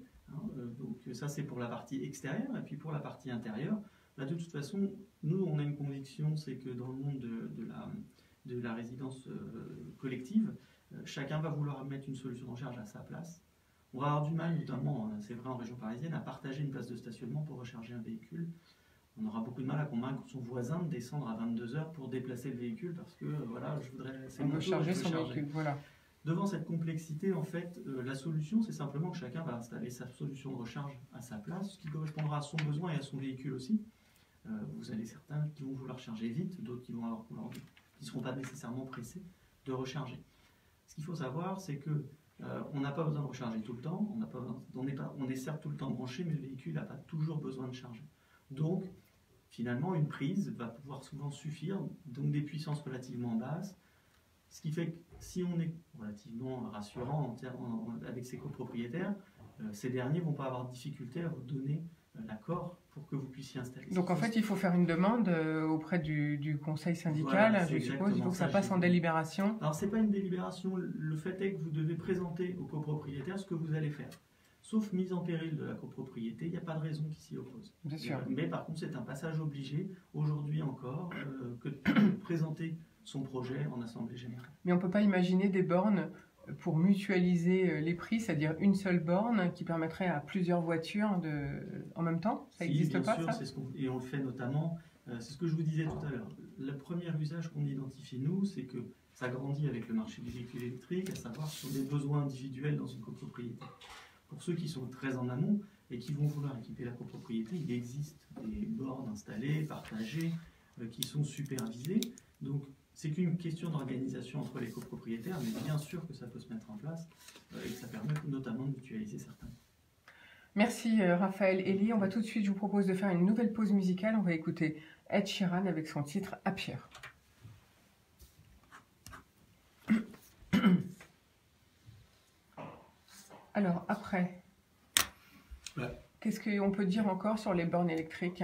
Donc ça, c'est pour la partie extérieure. Et puis pour la partie intérieure, de toute façon, nous, on a une conviction, c'est que dans le monde de la résidence collective, chacun va vouloir mettre une solution de recharge à sa place. On va avoir du mal, notamment, c'est vrai en région parisienne, à partager une place de stationnement pour recharger un véhicule. On aura beaucoup de mal à convaincre son voisin de descendre à 22 h pour déplacer le véhicule parce que voilà, je voudrais charger son véhicule. Voilà. Devant cette complexité, en fait, la solution, c'est simplement que chacun va installer sa solution de recharge à sa place, ce qui correspondra à son besoin et à son véhicule aussi. Vous avez certains qui vont vouloir charger vite, d'autres qui ne seront pas nécessairement pressés de recharger. Ce qu'il faut savoir, c'est que on n'a pas besoin de recharger tout le temps, on est certes tout le temps branché, mais le véhicule n'a pas toujours besoin de charger. Donc, finalement, une prise va pouvoir souvent suffire, donc des puissances relativement basses, ce qui fait que si on est relativement rassurant avec ses copropriétaires, ces derniers ne vont pas avoir de difficulté à vous donner l'accord pour que vous puissiez installer. Donc en fait, il faut faire une demande auprès du conseil syndical, voilà, je suppose, il faut que ça passe en délibération. Alors ce n'est pas une délibération, le fait est que vous devez présenter aux copropriétaires ce que vous allez faire. Sauf mise en péril de la copropriété, il n'y a pas de raison qui s'y oppose. Bien sûr. Mais par contre, c'est un passage obligé, aujourd'hui encore, que de présenter son projet en assemblée générale. Mais on ne peut pas imaginer des bornes pour mutualiser les prix, c'est-à-dire une seule borne qui permettrait à plusieurs voitures en même temps? Ça n'existe pas, bien sûr, ça? Et on le fait notamment, c'est ce que je vous disais tout à l'heure. Le premier usage qu'on identifie, nous, c'est que ça grandit avec le marché du véhicule électrique, à savoir sur des besoins individuels dans une copropriété. Pour ceux qui sont très en amont et qui vont vouloir équiper la copropriété, il existe des bornes installées, partagées, qui sont supervisées. Donc, c'est qu'une question d'organisation entre les copropriétaires, mais bien sûr que ça peut se mettre en place et que ça permet notamment de mutualiser certains. Merci Raphaël. Elie, on va tout de suite, je vous propose de faire une nouvelle pause musicale. On va écouter Ed Sheeran avec son titre Happier. Alors, après, qu'est-ce qu'on peut dire encore sur les bornes électriques?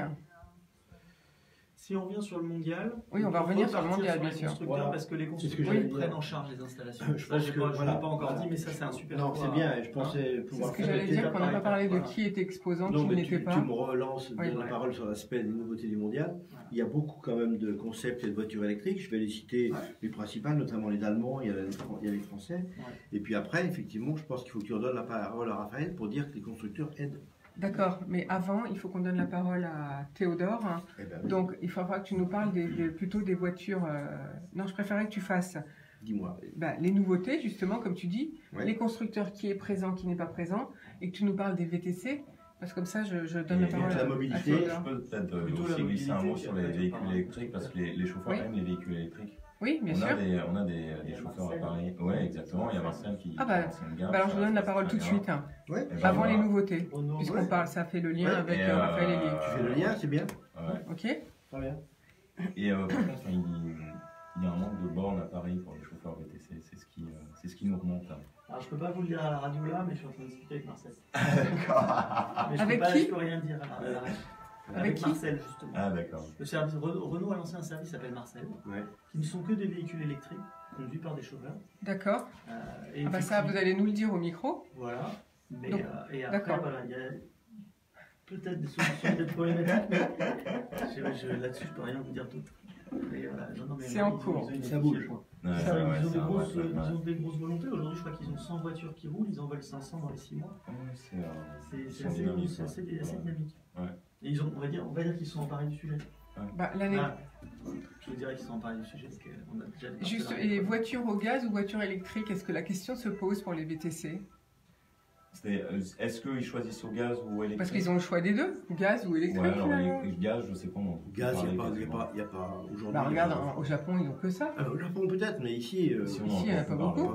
Si on revient sur le mondial, oui, on va revenir sur le mondial, bien sûr. Voilà. Parce que les constructeurs prennent en charge les installations. Je ne l'ai pas encore dit, mais ça c'est un super point. Non, c'est bien, je pensais pouvoir faire. C'est ce que j'allais dire, qu'on n'a pas parlé de qui était exposant, qui n'était pas. Tu me relances la parole sur l'aspect des nouveautés du mondial. Il y a beaucoup quand même de concepts et de voitures électriques. Je vais les citer, les principales, notamment les Allemands, il y a les Français. Et puis après, effectivement, je pense qu'il faut que tu redonnes la parole à Raphaël pour dire que les constructeurs aident. D'accord, mais avant, il faut qu'on donne la parole à Théodore. Eh ben, oui. Donc, il faudra que tu nous parles plutôt des voitures. Non, je préférerais que tu fasses. Dis-moi. Les nouveautés, justement, comme tu dis, les constructeurs qui est présent, qui n'est pas présent, et que tu nous parles des VTC. Parce que comme ça, je donne la parole la mobilité. Je peux peut-être aussi glisser un mot sur les véhicules électriques, parce que les chauffeurs aiment les véhicules électriques. Oui, bien sûr. On a des chauffeurs à Paris. Oui, exactement. Il y a Marcel qui. Alors je vous donne la parole tout de suite. Avant les nouveautés. Puisqu'on parle, ça fait le lien avec Raphaël Hélier. Tu fais le lien, c'est bien. Ok. Très bien. Et par contre, il y a un manque de bornes à Paris pour les chauffeurs VTC. C'est ce qui nous remonte. Alors, je ne peux pas vous le dire à la radio là, mais je suis en train de discuter avec Marcel. D'accord. Mais avec qui? Je peux rien dire à la radio. Avec Marcel, justement. Ah, d'accord. Le service, Renault a lancé un service qui s'appelle Marcel, qui ne sont que des véhicules électriques conduits par des chauffeurs. D'accord. Ça, vous allez nous le dire au micro. Voilà. Mais, donc, et après, voilà, il y a peut-être des solutions peut-être problématiques, mais là-dessus, je ne peux rien vous dire d'autre. C'est en cours. Ça bouge. Ils ont des grosses volontés. Aujourd'hui, je crois qu'ils ont 100 voitures qui roulent. Ils en veulent 500 dans les 6 mois. C'est assez dynamique. Et on va dire qu'ils sont emparés du sujet. Je vous dirais qu'ils sont emparés du sujet parce qu'on a déjà des juste, et voitures au gaz ou voitures électriques, est-ce que la question se pose pour les VTC? Est-ce qu'ils choisissent au gaz ou électrique? Parce qu'ils ont le choix des deux, gaz ou électrique. Ouais, alors gaz, je sais pas. Gaz, il n'y a pas aujourd'hui. Regarde, au Japon, ils n'ont que ça. Au Japon, peut-être, mais ici, il n'y en a pas beaucoup.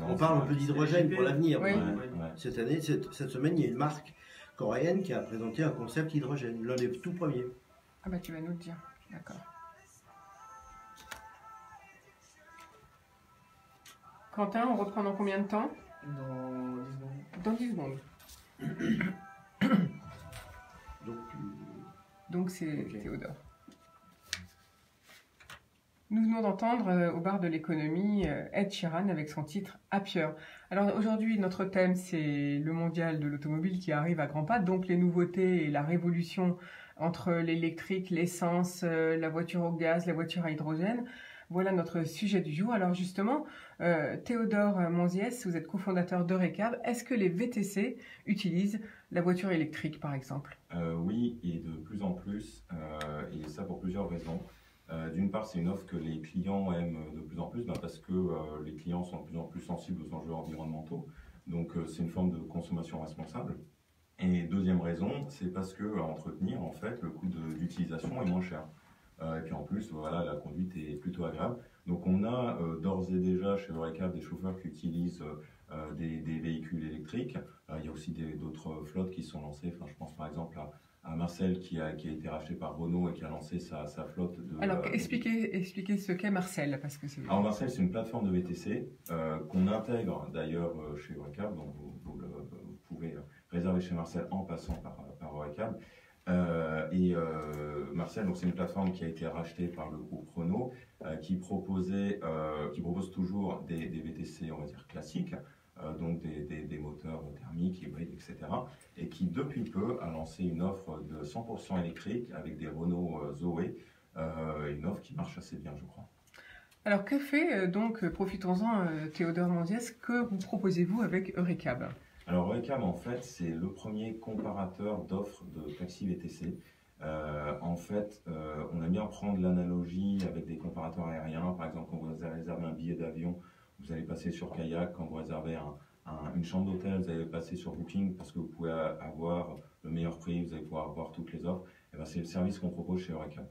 On parle un peu d'hydrogène pour l'avenir. Ouais. Cette année, cette semaine, il y a une marque coréenne qui a présenté un concept hydrogène, l'un des tout premiers. Ah bah tu vas nous le dire, d'accord. Quentin, on reprend dans combien de temps? Dans 10 secondes. Dans 10 secondes. Donc c'est Théodore. Nous venons d'entendre au bar de l'économie Ed Sheeran avec son titre Happier. Alors aujourd'hui, notre thème, c'est le mondial de l'automobile qui arrive à grands pas, donc les nouveautés et la révolution entre l'électrique, l'essence, la voiture au gaz, la voiture à hydrogène. Voilà notre sujet du jour. Alors justement, Théodore Monziès, vous êtes cofondateur d'Eurecab. Est-ce que les VTC utilisent la voiture électrique, par exemple? Oui, et de plus en plus, et ça pour plusieurs raisons. D'une part, c'est une offre que les clients aiment de plus en plus, parce que les clients sont de plus en plus sensibles aux enjeux environnementaux. Donc c'est une forme de consommation responsable. Et deuxième raison, c'est parce que à entretenir, en fait, le coût d'utilisation est moins cher. Et puis en plus, voilà, la conduite est plutôt agréable. Donc on a d'ores et déjà chez Eurecab des chauffeurs qui utilisent des véhicules électriques. Il y a aussi d'autres flottes qui sont lancées. Enfin, je pense par exemple à Marcel qui a été racheté par Renault et qui a lancé sa flotte de... Alors expliquez ce qu'est Marcel. Parce que alors Marcel, c'est une plateforme de VTC qu'on intègre d'ailleurs chez Eurecab. Donc vous pouvez réserver chez Marcel en passant par Eurecab. Marcel, donc c'est une plateforme qui a été rachetée par le groupe Renault, qui propose toujours des VTC, on va dire classiques, donc des moteurs thermiques, hybrides, etc. Et qui depuis peu a lancé une offre de 100% électrique avec des Renault Zoé, une offre qui marche assez bien, je crois. Alors que fait donc, profitons-en, Théodore Monziès, que vous proposez-vous avec Eurecab? Alors Eurecab, en fait, c'est le premier comparateur d'offres de taxi VTC. En fait, on aime bien prendre l'analogie avec des comparateurs aériens. Par exemple, quand vous réservez un billet d'avion, vous allez passer sur Kayak. Quand vous réservez une chambre d'hôtel, vous allez passer sur Booking parce que vous pouvez avoir le meilleur prix, vous allez pouvoir avoir toutes les offres. Et ben, c'est le service qu'on propose chez Eurecab.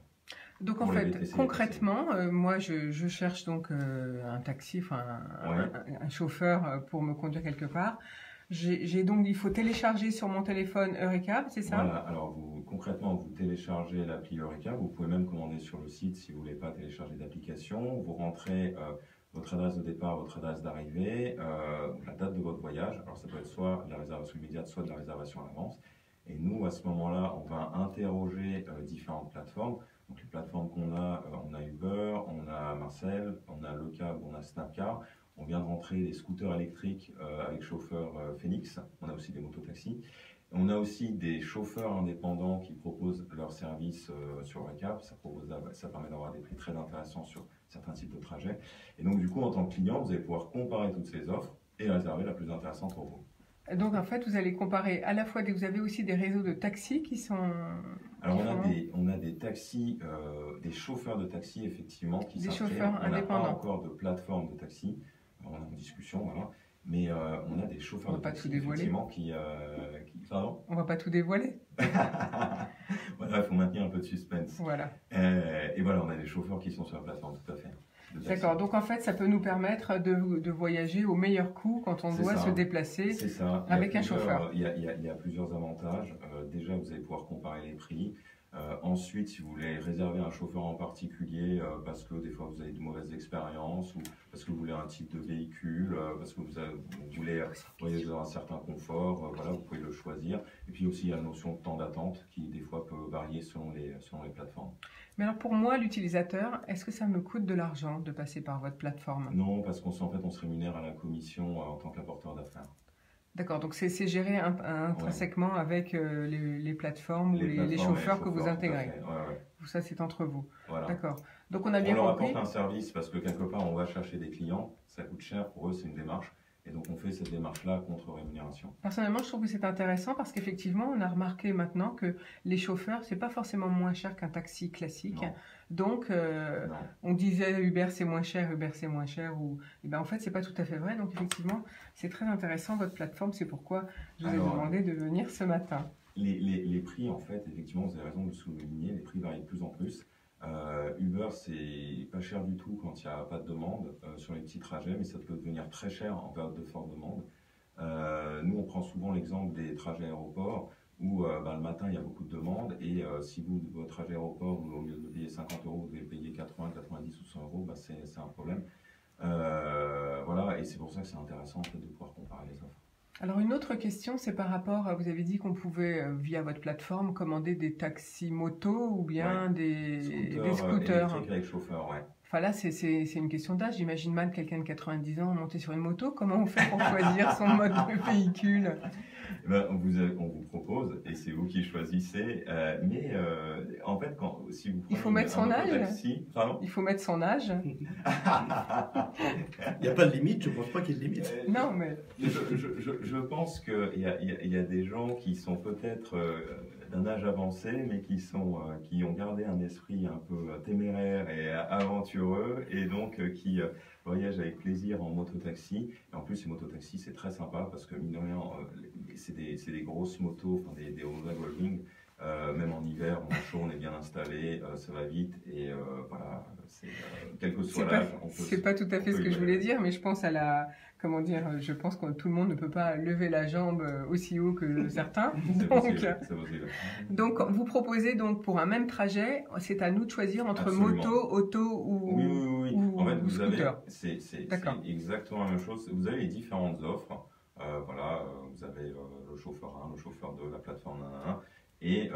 Donc en fait, VTC, concrètement, moi je cherche donc un taxi, enfin un chauffeur pour me conduire quelque part. Donc, il faut télécharger sur mon téléphone Eurecab, c'est ça? Voilà, alors concrètement, vous téléchargez l'appli Eurecab, vous pouvez même commander sur le site si vous ne voulez pas télécharger d'application. Vous rentrez votre adresse de départ, votre adresse d'arrivée, la date de votre voyage. Alors ça peut être soit de la réservation immédiate, soit de la réservation à l'avance. Et nous, à ce moment-là, on va interroger différentes plateformes. Donc les plateformes qu'on a, on a Uber, on a Marcel, on a Lecab, on a Snapcar. On vient de rentrer des scooters électriques avec chauffeur Phoenix. On a aussi des mototaxis. On a aussi des chauffeurs indépendants qui proposent leurs services sur Recap. Ça permet d'avoir des prix très intéressants sur certains types de trajets. Et donc, du coup, en tant que client, vous allez pouvoir comparer toutes ces offres et réserver la plus intéressante pour vous. Donc, en fait, vous allez comparer à la fois, vous avez aussi des réseaux de taxis qui sont... Alors, on a des taxis, des chauffeurs de taxis, effectivement, qui s'inscrivent. Des chauffeurs indépendants. On n'a pas encore de plateforme de taxi. On est en discussion, voilà. Mais on a des chauffeurs de taxi, effectivement, Pardon ? On va pas tout dévoiler. Voilà, il faut maintenir un peu de suspense. Voilà. Et voilà, on a des chauffeurs qui sont sur la plateforme, tout à fait. D'accord, donc en fait, ça peut nous permettre de voyager au meilleur coût quand on doit se déplacer avec un chauffeur. Il y a plusieurs avantages. Déjà, vous allez pouvoir comparer les prix. Ensuite, si vous voulez réserver un chauffeur en particulier parce que des fois vous avez de mauvaises expériences ou parce que vous voulez un type de véhicule, parce que vous voulez voyager dans un certain confort, voilà, vous pouvez le choisir. Et puis aussi, il y a la notion de temps d'attente qui des fois peut varier selon les plateformes. Mais alors pour moi, l'utilisateur, est-ce que ça me coûte de l'argent de passer par votre plateforme? Non, parce qu'en fait, on se rémunère à la commission en tant qu'apporteur d'affaires. D'accord, donc c'est géré intrinsèquement avec les plateformes ou les chauffeurs que vous intégrez. Ouais. Ça, c'est entre vous. Voilà. D'accord. Donc on a bien compris. On leur compris. apporte un service parce que quelque part, on va chercher des clients. Ça coûte cher pour eux, c'est une démarche. Et donc on fait cette démarche-là contre rémunération. Personnellement, je trouve que c'est intéressant parce qu'effectivement, on a remarqué maintenant que les chauffeurs, c'est pas forcément moins cher qu'un taxi classique. Non. Donc, on disait Uber c'est moins cher, ou et ben en fait c'est pas tout à fait vrai. Donc effectivement, c'est très intéressant votre plateforme. C'est pourquoi je vous ai demandé de venir ce matin. Les prix, en fait, effectivement, vous avez raison de le souligner, les prix varient de plus en plus. Uber, c'est pas cher du tout quand il n'y a pas de demande sur les petits trajets, mais ça peut devenir très cher en période de forte demande. Nous, on prend souvent l'exemple des trajets aéroports où le matin, il y a beaucoup de demandes et si votre trajet aéroport, au lieu de payer 50 €, vous devez payer 80, 90 ou 100 €, c'est un problème. Voilà, et c'est pour ça que c'est intéressant en fait, de pouvoir comparer les offres. Alors une autre question, c'est par rapport à, vous avez dit qu'on pouvait, via votre plateforme, commander des taxis motos ou bien des scooters. Électriques avec chauffeur, ouais. Enfin là, c'est une question d'âge. J'imagine mal quelqu'un de 90 ans monter sur une moto. Comment on fait pour choisir son mode de véhicule? On vous propose, et c'est vous qui choisissez, mais en fait, si vous prenez il faut mettre son âge. Il faut mettre son âge. Il n'y a pas de limite, je ne pense pas qu'il y ait de limite. Non, mais... Je pense qu'il y a des gens qui sont peut-être d'un âge avancé, mais qui ont gardé un esprit un peu téméraire et aventureux, et donc qui voyagent avec plaisir en mototaxi. Et en plus, les mototaxis, c'est très sympa, parce que, mine de rien, c'est des grosses motos, enfin des Honda Goldwing. Même en hiver, on est chaud, on est bien installé, ça va vite et voilà, quel que soit l'âge, on peut. C'est pas tout à fait ce que je voulais dire, mais je pense à la, comment dire, je pense que tout le monde ne peut pas lever la jambe aussi haut que certains. Donc, vous proposez donc pour un même trajet, c'est à nous de choisir entre moto, auto ou oui. En fait, vous avez, scooter. c'est exactement la même chose. Vous avez les différentes offres. Voilà, vous avez le chauffeur 1, le chauffeur 2, la plateforme 1. Et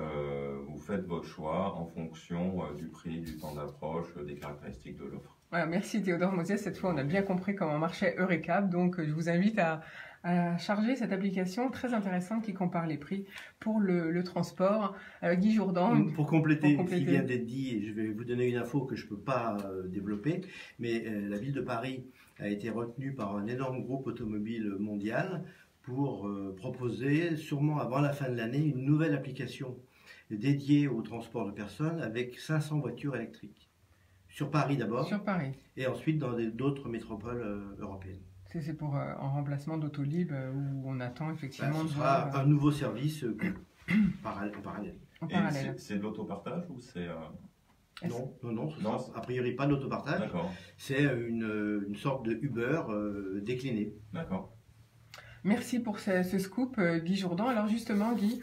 vous faites votre choix en fonction du prix, du temps d'approche, des caractéristiques de l'offre. Voilà, merci Théodore Mosias. Cette fois, on a bien compris comment marchait Eurecap. Donc, je vous invite à charger cette application très intéressante qui compare les prix pour le transport. Guy Jourdan. Pour compléter ce qui vient d'être dit, je vais vous donner une info que je ne peux pas développer, mais la ville de Paris a été retenue par un énorme groupe automobile mondial pour proposer, sûrement avant la fin de l'année, une nouvelle application dédiée au transport de personnes avec 500 voitures électriques. Sur Paris d'abord. Sur Paris. Et ensuite dans d'autres métropoles européennes. C'est pour en remplacement d'Autolib où on attend effectivement ce sera un nouveau service en parallèle. C'est de l'autopartage ou c'est... Non, a priori pas de l'autopartage. D'accord. C'est une sorte de Uber décliné. D'accord. Merci pour ce scoop, Guy Jourdan. Alors justement, Guy,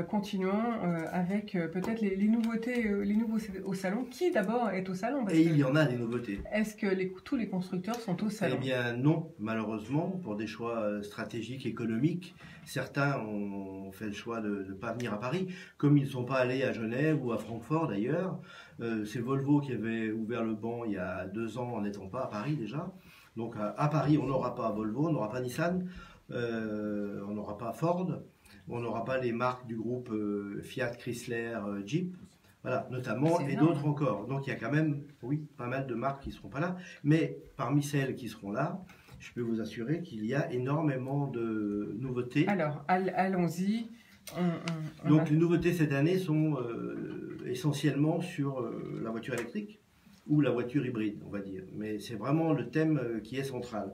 Continuons avec peut-être les nouveautés, les nouveaux au salon. Qui d'abord est au salon? Et il y en a des nouveautés. Est-ce que tous les constructeurs sont au salon? Eh bien non, malheureusement, pour des choix stratégiques, économiques. Certains ont fait le choix de ne pas venir à Paris, comme ils ne sont pas allés à Genève ou à Francfort d'ailleurs. C'est Volvo qui avait ouvert le banc il y a 2 ans en n'étant pas à Paris déjà. Donc à Paris, on n'aura pas Volvo, on n'aura pas Nissan, on n'aura pas Ford, on n'aura pas les marques du groupe Fiat, Chrysler, Jeep. Voilà, notamment, et d'autres encore. Donc il y a quand même, oui, pas mal de marques qui ne seront pas là. Mais parmi celles qui seront là, je peux vous assurer qu'il y a énormément de nouveautés. Alors, allons-y. Donc les nouveautés cette année sont essentiellement sur la voiture électrique ou la voiture hybride, on va dire. Mais c'est vraiment le thème qui est central.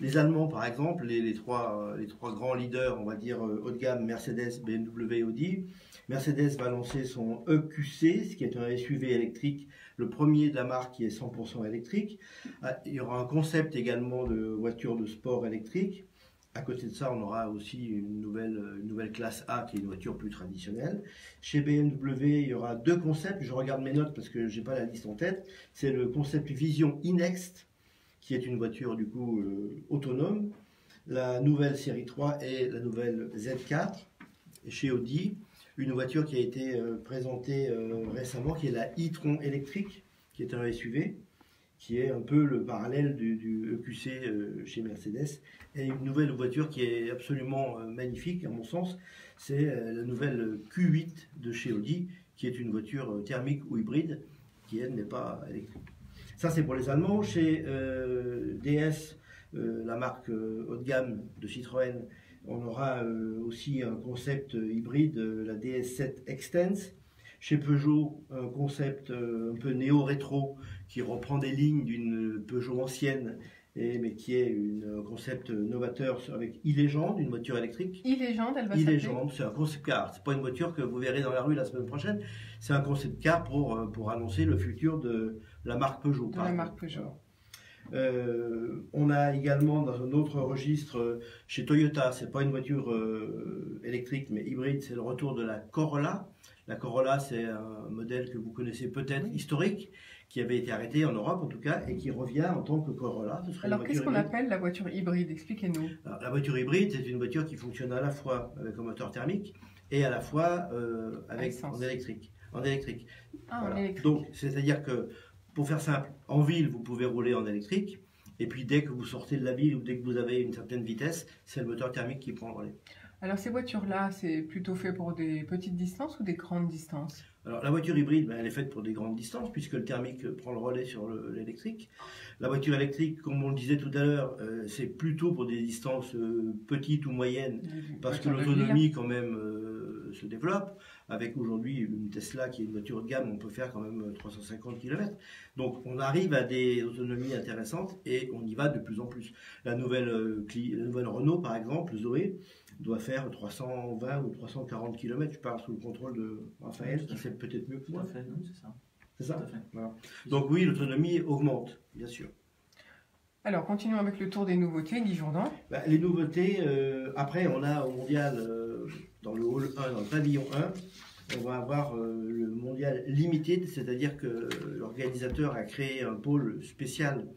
Les Allemands, par exemple, les trois grands leaders, on va dire haut de gamme, Mercedes, BMW, Audi. Mercedes va lancer son EQC, ce qui est un SUV électrique, le premier de la marque qui est 100% électrique. Il y aura un concept également de voiture de sport électrique. À côté de ça, on aura aussi une nouvelle classe A qui est une voiture plus traditionnelle. Chez BMW, il y aura 2 concepts. Je regarde mes notes parce que je n'ai pas la liste en tête. C'est le concept Vision e-Next, qui est une voiture du coup autonome. La nouvelle série 3 et la nouvelle Z4. Et chez Audi, une voiture qui a été présentée récemment, qui est la e-tron électrique, qui est un SUV, qui est un peu le parallèle du EQC chez Mercedes. Et une nouvelle voiture qui est absolument magnifique, à mon sens, c'est la nouvelle Q8 de chez Audi, qui est une voiture thermique ou hybride, qui elle n'est pas électrique. Ça c'est pour les Allemands. Chez DS, la marque haut de gamme de Citroën, on aura aussi un concept hybride, la DS7 Extens. Chez Peugeot, un concept un peu néo-rétro qui reprend des lignes d'une Peugeot ancienne, mais qui est un concept novateur avec e-Legend, une voiture électrique. E-Legend, elle va s'appeler e-Legend, c'est un concept car. C'est pas une voiture que vous verrez dans la rue la semaine prochaine. C'est un concept car pour annoncer le futur de la marque Peugeot. De la marque Peugeot. On a également dans un autre registre chez Toyota, c'est pas une voiture électrique mais hybride, c'est le retour de la Corolla. La Corolla, c'est un modèle que vous connaissez peut-être, historique, qui avait été arrêté en Europe en tout cas, et qui revient en tant que Corolla. Alors qu'est-ce qu'on appelle la voiture hybride? Expliquez-nous. La voiture hybride, c'est une voiture qui fonctionne à la fois avec un moteur thermique et à la fois en électrique. Ah, voilà. en électrique. Donc, c'est-à-dire que, pour faire simple, en ville, vous pouvez rouler en électrique, et puis dès que vous sortez de la ville ou dès que vous avez une certaine vitesse, c'est le moteur thermique qui prend le relais. Alors ces voitures-là, c'est plutôt fait pour des petites distances ou des grandes distances? Alors la voiture hybride, elle est faite pour des grandes distances puisque le thermique prend le relais sur l'électrique. La voiture électrique, comme on le disait tout à l'heure, c'est plutôt pour des distances petites ou moyennes parce que l'autonomie quand même se développe. Avec aujourd'hui une Tesla qui est une voiture haut de gamme, on peut faire quand même 350 km. Donc on arrive à des autonomies intéressantes et on y va de plus en plus. La nouvelle Renault par exemple, Zoé, doit faire 320 ou 340 km. Je parle sous le contrôle de Raphaël, qui sait peut-être mieux que moi. Tout à fait, non, c'est ça. C'est ça. Tout à fait. Voilà. Donc oui, l'autonomie augmente, bien sûr. Alors, continuons avec le tour des nouveautés, Guy Jourdan. Les nouveautés, après, on a au mondial, dans le hall 1, dans le pavillon 1, on va avoir le mondial limited, c'est-à-dire que l'organisateur a créé un pôle spécial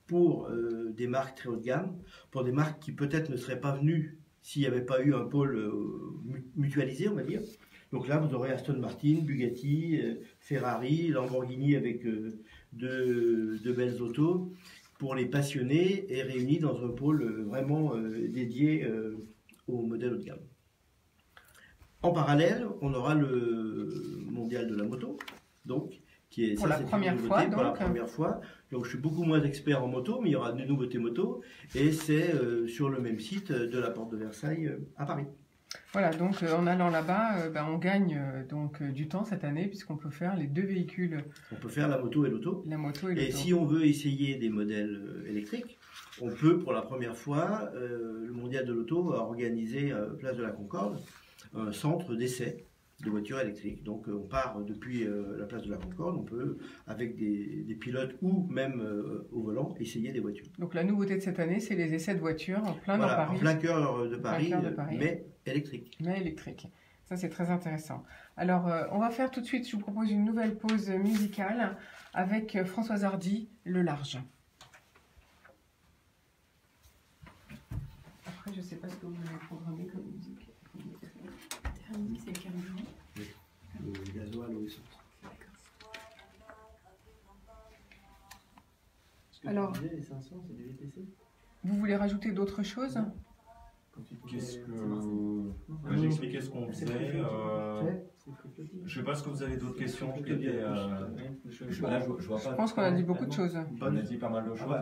pour des marques très haut de gamme, pour des marques qui peut-être ne seraient pas venues s'il n'y avait pas eu un pôle mutualisé, on va dire. Donc là, vous aurez Aston Martin, Bugatti, Ferrari, Lamborghini avec deux belles autos pour les passionnés et réunis dans un pôle vraiment dédié au modèle haut de gamme. En parallèle, on aura le mondial de la moto, donc qui est pour la première fois. Pour la première fois. Donc je suis beaucoup moins expert en moto, mais il y aura des nouveautés moto et c'est sur le même site de la Porte de Versailles à Paris. Voilà, donc en allant là-bas, on gagne donc du temps cette année puisqu'on peut faire les deux véhicules. On peut faire la moto et l'auto. La moto et l'auto. Et si on veut essayer des modèles électriques, on peut pour la première fois, le mondial de l'auto a organisé place de la Concorde un centre d'essai de voitures électriques. Donc on part depuis la place de la Concorde, on peut avec des pilotes ou même au volant essayer des voitures. Donc la nouveauté de cette année, c'est les essais de voitures en plein dans Paris. En plein cœur de Paris, mais électrique. Mais électrique. Ça, c'est très intéressant. Alors, on va faire tout de suite, je vous propose une nouvelle pause musicale avec Françoise Hardy, Le Large. Après, je ne sais pas ce que vous voulez programmer comme musique. C'est le carburant. Le gasoil ou essence. Alors, les 500, c'est du VTC? vous voulez rajouter d'autres choses? Qu'est-ce que... J'ai expliqué ce qu'on faisait. Je sais pas ce que vous avez d'autres questions. Là, je vois pas. Je pense qu'on a dit beaucoup de choses. On a dit pas mal de choses.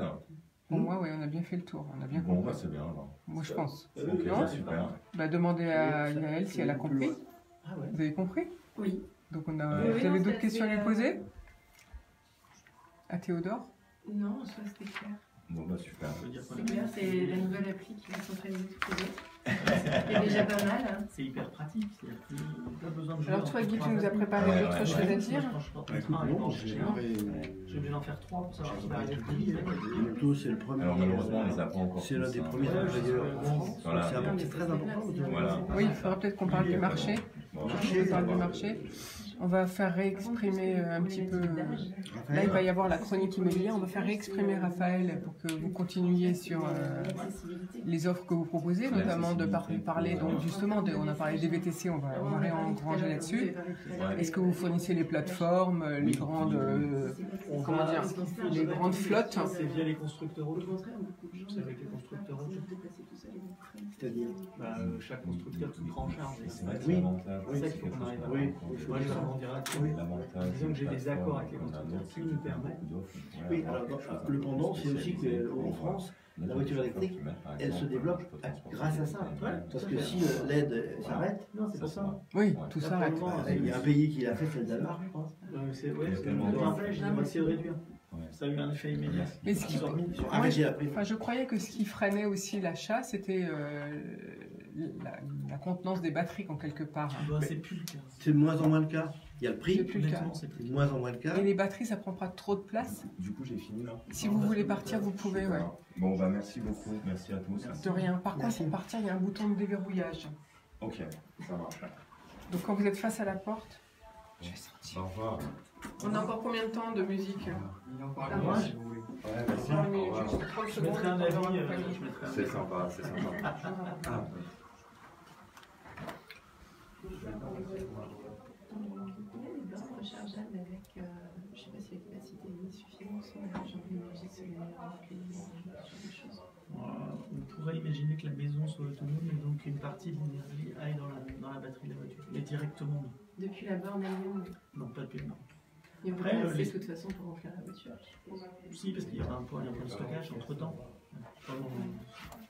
Pour moi, oui, on a bien fait le tour. On a bien Bon, compris. bah, c'est bien. Alors. Moi, je pense. Ok, Non, super. bah, demandez à Yael si elle a compris. Ah ouais. Vous avez compris? Oui. Donc, on a... Oui, vous avez non, d'autres c'est questions à lui assez, poser? À Théodore? Non, ça c'était clair. Bon, bah, super. C'est clair, c'est la nouvelle appli qui va centraliser toutes les autres. C'est déjà pas mal. Hein. C'est hyper pratique. C'est-à-dire que pas besoin de Alors, toi, Guy, tu nous as préparé d'autres choses à dire? J'ai obligé d'en faire 3 pour savoir si va arriver plus vite. L'auto, c'est le premier. Alors, malheureusement, on les a pas encore. C'est l'un des tous, hein. premiers ingénieurs en France. Voilà. C'est très important. Voilà. Oui, il faudra peut-être qu'on parle du marché. Bon, On parle du marché. On va faire réexprimer un petit peu. Là, il va y avoir la chronique immobilière. On va faire réexprimer Raphaël pour que vous continuiez sur les offres que vous proposez, notamment de parler donc justement on a parlé des VTC, on va réengranger là-dessus. Est-ce que vous fournissez les plateformes, les grandes comment dire, les grandes flottes? C'est via les constructeurs auto. C'est avec les constructeurs auto. C'est-à-dire chaque constructeur qui prend en charge. C'est vrai que Oui. l'avantage, C'est ça c'est qu'il quelque faut qu'on chose arrive à qu'on faire. peut Moi, je vais rebondir là-dessus. L'avantage, Disons que j'ai des accords avec les on a constructeurs d'autres qui nous permettent. Oui, alors le pendant, c'est aussi qu'en France, la voiture électrique, elle se développe grâce à ça. Parce que si l'aide s'arrête, Non, c'est pas ça. Oui, tout s'arrête. il y a un pays qui l'a fait, c'est le Danemark, je pense. C'est Il y a c'est tellement de- un flèche, on va essayer de réduire. Ouais. Ça a eu un effet immédiat. Mais ce qui- Ils ont remis sur- Ah, Moi, mais j'ai appris. Enfin, je croyais que ce qui freinait aussi l'achat, c'était la contenance des batteries en quelque part. C'est plus le cas. C'est de moins en moins le cas. Il y a le C'est prix, plus le cas. Honnêtement, c'est c'est plus de moins en moins le cas. Et les batteries, ça prend pas trop de place. Du coup, j'ai fini là. Si vous voulez partir, vous pouvez, ouais. Bon, bah, merci beaucoup. Merci à tous. De rien. Par contre, pour partir, il y a un bouton de déverrouillage. Ok, ça marche. Donc quand vous êtes face à la porte, je vais sortir. Au revoir. On a encore combien de temps de musique? Il est encore Ah, à moi, si vous voulez. Ouais, merci. 5 minutes, Au revoir. juste 30 Je secondes. mettrai un pour avoir avis. un panier. Je mettrai un C'est avis. sympa, c'est sympa. Ah. Rechargeable avec, je sais pas si la capacité est suffisante, j'ai envie de musique solaire, des choses. On pourrait imaginer que la maison soit autonome et donc une partie de l'énergie aille dans la batterie de la voiture. Mais directement, non. Depuis la borne elle-même, Non, pas depuis le nord. il y a Après, pas assez les- de toute façon pour remplir la voiture. Si, parce qu'il y aura un point de stockage entre temps.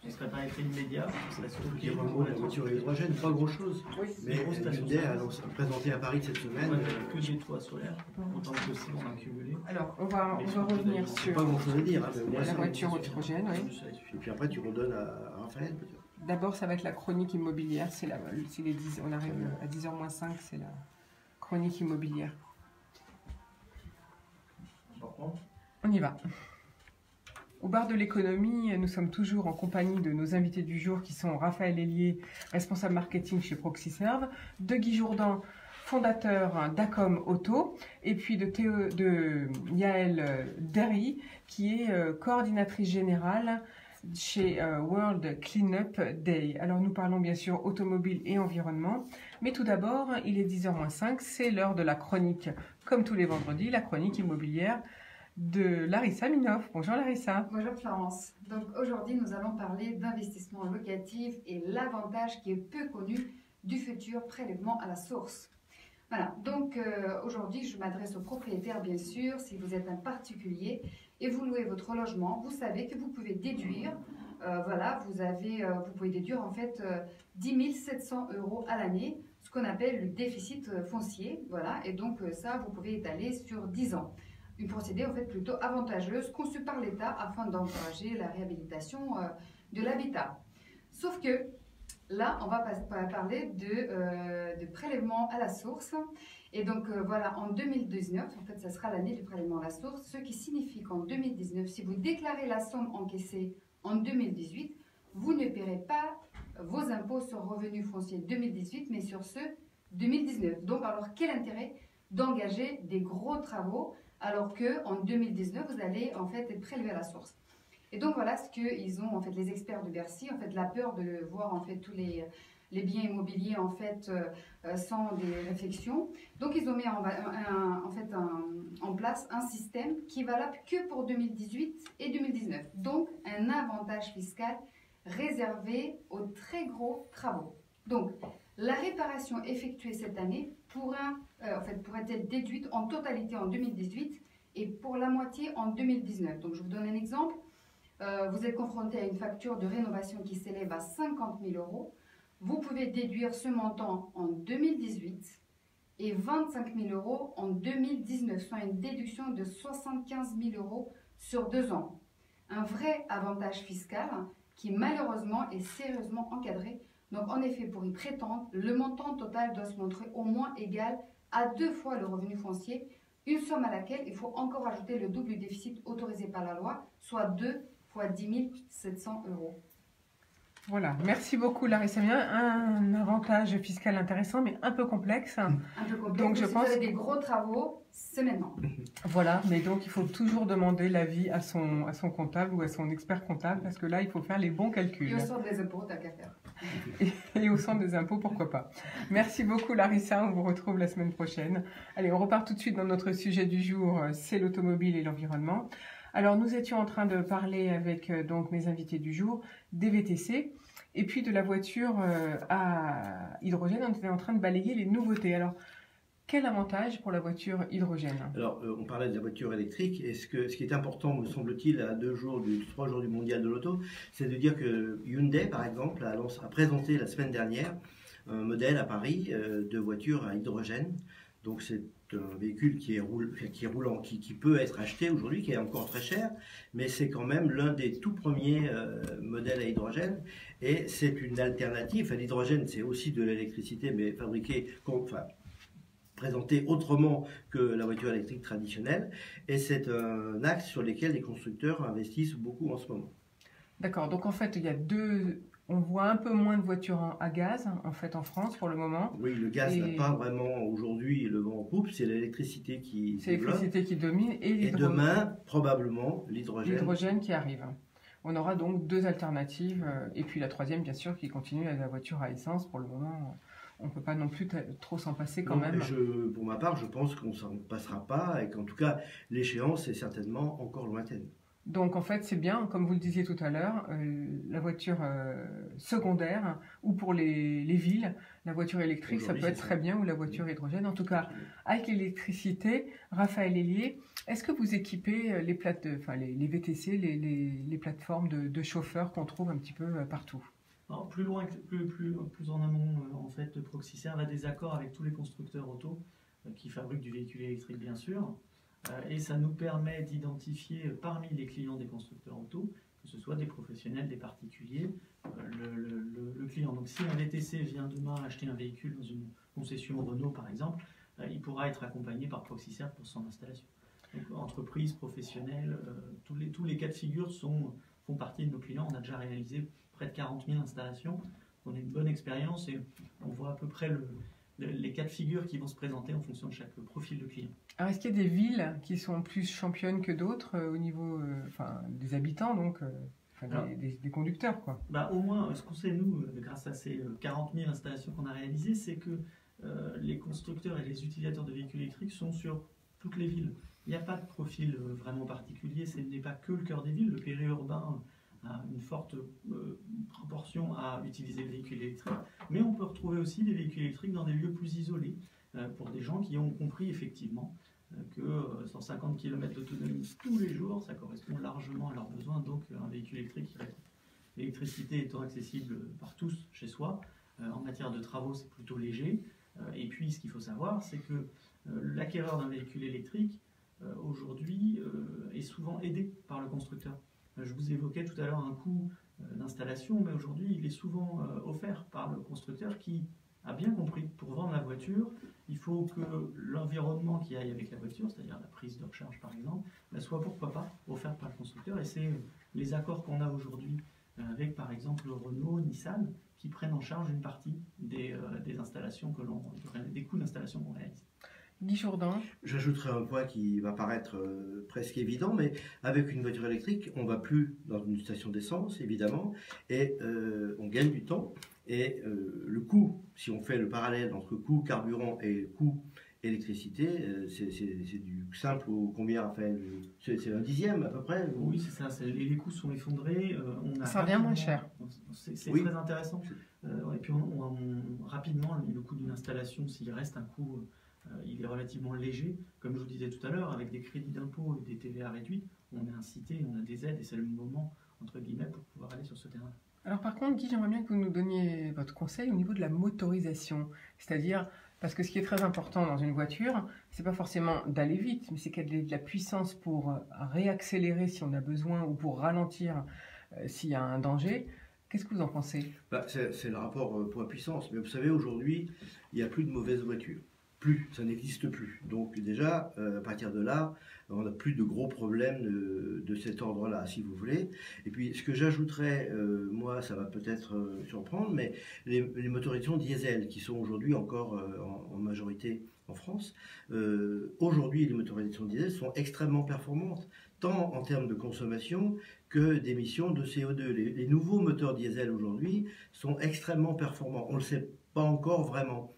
Ce ne serait pas effet immédiat, ce serait stocké. Dire en gros, la voiture à hydrogène, pas grand-chose. Oui. Mais Grosse station Hyundai a solaire. présenté à Paris cette semaine. Que des toits solaires, autant que possible on a cumulé. Alors, on va revenir C'est sur pas grand-chose à dire. Hein, mais au moins, la ça- voiture hydrogène, oui. Et puis après, tu redonnes à Raphaël, peut-être. D'abord, ça va être la chronique immobilière. C'est les 10, on arrive à 10h moins 5, c'est la chronique immobilière. On y va. Au bar de l'économie, nous sommes toujours en compagnie de nos invités du jour qui sont Raphaël Hélier, responsable marketing chez Proxiserve, de Guy Jourdan, fondateur d'Acom Auto, et puis de Yael Derry, qui est coordinatrice générale chez World Cleanup Day. Alors nous parlons bien sûr automobile et environnement, mais tout d'abord, il est 10h moins 5, c'est l'heure de la chronique, comme tous les vendredis, la chronique immobilière de Larissa Minoff. Bonjour Larissa. Bonjour Florence. Donc aujourd'hui, nous allons parler d'investissement locatif et l'avantage qui est peu connu du futur prélèvement à la source. Voilà, donc aujourd'hui, je m'adresse aux propriétaires bien sûr. Si vous êtes un particulier et vous louez votre logement, vous savez que vous pouvez déduire, vous pouvez déduire en fait 10 700 € à l'année, ce qu'on appelle le déficit foncier. Voilà, et donc ça, vous pouvez étaler sur 10 ans. Une procédure en fait plutôt avantageuse conçue par l'État afin d'encourager la réhabilitation de l'habitat. Sauf que là, on va parler de prélèvement à la source. Et donc voilà, en 2019, en fait, ça sera l'année du prélèvement à la source, ce qui signifie qu'en 2019, si vous déclarez la somme encaissée en 2018, vous ne paierez pas vos impôts sur revenus fonciers 2018, mais sur ceux 2019. Donc, alors, quel intérêt d'engager des gros travaux alors qu'en 2019, vous allez en fait être prélevé à la source. Et donc, voilà ce qu'ils ont, en fait, les experts de Bercy, en fait, la peur de voir, en fait, tous les biens immobiliers, en fait, sans des réflexions. Donc, ils ont mis en place un système qui est valable que pour 2018 et 2019. Donc, un avantage fiscal réservé aux très gros travaux. Donc, la réparation effectuée cette année pourrait être déduite en totalité en 2018 et pour la moitié en 2019. Donc, je vous donne un exemple. Vous êtes confronté à une facture de rénovation qui s'élève à 50 000 €. Vous pouvez déduire ce montant en 2018 et 25 000 € en 2019, soit une déduction de 75 000 € sur 2 ans. Un vrai avantage fiscal qui malheureusement est sérieusement encadré. Donc en effet, pour y prétendre, le montant total doit se montrer au moins égal à 2 fois le revenu foncier, une somme à laquelle il faut encore ajouter le double du déficit autorisé par la loi, soit 2 fois 10 700 €. Voilà, merci beaucoup Larissa. Un avantage fiscal intéressant, mais un peu complexe. Un peu complexe, donc je pense que des gros travaux, c'est maintenant. Voilà, mais donc il faut toujours demander l'avis à son comptable ou à son expert comptable, parce que là, il faut faire les bons calculs. Et au centre des impôts, t'as qu'à faire. Et au centre des impôts, pourquoi pas. Merci beaucoup Larissa, on vous retrouve la semaine prochaine. Allez, on repart tout de suite dans notre sujet du jour, c'est l'automobile et l'environnement. Alors, nous étions en train de parler avec donc mes invités du jour des VTC et puis de la voiture à hydrogène. On était en train de balayer les nouveautés. Alors, quel avantage pour la voiture hydrogène? Alors, on parlait de la voiture électrique et ce qui est important, me semble-t-il, à 3 jours du mondial de l'auto, c'est de dire que Hyundai, par exemple, a présenté la semaine dernière un modèle à Paris de voiture à hydrogène. Donc, c'est un véhicule qui est roulant, qui peut être acheté aujourd'hui, qui est encore très cher, mais c'est quand même l'un des tout premiers modèles à hydrogène, et c'est une alternative. L'hydrogène, c'est aussi de l'électricité, mais présenté autrement que la voiture électrique traditionnelle, et c'est un axe sur lequel les constructeurs investissent beaucoup en ce moment. D'accord, donc en fait, il y a on voit un peu moins de voitures à gaz, en fait, en France, pour le moment. Oui, le gaz n'a pas vraiment, aujourd'hui, le vent en poupe, c'est l'électricité qui C'est l'électricité qui domine. Et demain, probablement, l'hydrogène. L'hydrogène qui arrive. On aura donc 2 alternatives, et puis la troisième, bien sûr, qui continue à la voiture à essence. Pour le moment, on ne peut pas non plus trop s'en passer quand même. Pour ma part, je pense qu'on ne s'en passera pas, et qu'en tout cas, l'échéance est certainement encore lointaine. Donc en fait, c'est bien, comme vous le disiez tout à l'heure, la voiture secondaire ou pour les villes, la voiture électrique, ça peut être très bien, ou la voiture hydrogène. En tout cas, avec l'électricité, Raphaël Hélier, est-ce que vous équipez les VTC, les plateformes de chauffeurs qu'on trouve un petit peu partout? Alors, plus loin, plus en amont, en fait, Proxyserve a des accords avec tous les constructeurs auto qui fabriquent du véhicule électrique, bien sûr. Et ça nous permet d'identifier parmi les clients des constructeurs auto, que ce soit des professionnels, des particuliers, le client. Donc si un VTC vient demain acheter un véhicule dans une concession Renault par exemple, il pourra être accompagné par Proxyserve pour son installation. Donc entreprise, professionnels, tous les cas de figure font partie de nos clients. On a déjà réalisé près de 40 000 installations. On a une bonne expérience et on voit à peu près les cas de figure qui vont se présenter en fonction de chaque profil de client. Alors, est-ce qu'il y a des villes qui sont plus championnes que d'autres au niveau des habitants, donc des conducteurs, quoi? Au moins, ce qu'on sait, nous, grâce à ces 40 000 installations qu'on a réalisées, c'est que les constructeurs et les utilisateurs de véhicules électriques sont sur toutes les villes. Il n'y a pas de profil vraiment particulier, ce n'est pas que le cœur des villes. Le périurbain a une forte proportion à utiliser le véhicule électrique, mais on peut retrouver aussi des véhicules électriques dans des lieux plus isolés, pour des gens qui ont compris effectivement que 150 km d'autonomie tous les jours, ça correspond largement à leurs besoins, donc un véhicule électrique qui répond. L'électricité étant accessible par tous chez soi, en matière de travaux c'est plutôt léger, et puis ce qu'il faut savoir c'est que l'acquéreur d'un véhicule électrique aujourd'hui est souvent aidé par le constructeur. Je vous évoquais tout à l'heure un coût d'installation, mais aujourd'hui il est souvent offert par le constructeur qui a bien compris, pour vendre la voiture, il faut que l'environnement qui aille avec la voiture, c'est-à-dire la prise de recharge par exemple, soit pourquoi pas offert par le constructeur. Et c'est les accords qu'on a aujourd'hui avec par exemple Renault, Nissan, qui prennent en charge une partie des installations des coûts d'installation qu'on réalise. Guy Jourdan. J'ajouterai un point qui va paraître presque évident, mais avec une voiture électrique, on ne va plus dans une station d'essence, évidemment, et on gagne du temps. Et le coût, si on fait le parallèle entre coût carburant et coût électricité, c'est du simple au combien, enfin, c'est un dixième à peu près. Oui, c'est ça, les coûts sont effondrés. Ça revient moins cher. C'est très intéressant. Et puis rapidement, le coût d'une installation, s'il reste un coût, il est relativement léger. Comme je vous disais tout à l'heure, avec des crédits d'impôt et des TVA réduits, on est incité, on a des aides et c'est le moment, entre guillemets, pour pouvoir aller sur ce terrain. Alors par contre, Guy, j'aimerais bien que vous nous donniez votre conseil au niveau de la motorisation. C'est-à-dire, parce que ce qui est très important dans une voiture, c'est pas forcément d'aller vite, mais c'est qu'elle ait de la puissance pour réaccélérer si on a besoin ou pour ralentir s'il y a un danger. Qu'est-ce que vous en pensez? C'est le rapport poids-puissance. Mais vous savez, aujourd'hui, il n'y a plus de mauvaises voitures. Plus, ça n'existe plus. Donc déjà, à partir de là, on n'a plus de gros problèmes de cet ordre-là, si vous voulez. Et puis, ce que j'ajouterais, moi, ça va peut-être surprendre, mais les motorisations diesel, qui sont aujourd'hui encore en majorité en France, aujourd'hui, les motorisations diesel sont extrêmement performantes, tant en termes de consommation que d'émissions de CO2. Les nouveaux moteurs diesel aujourd'hui sont extrêmement performants. On ne le sait pas encore vraiment.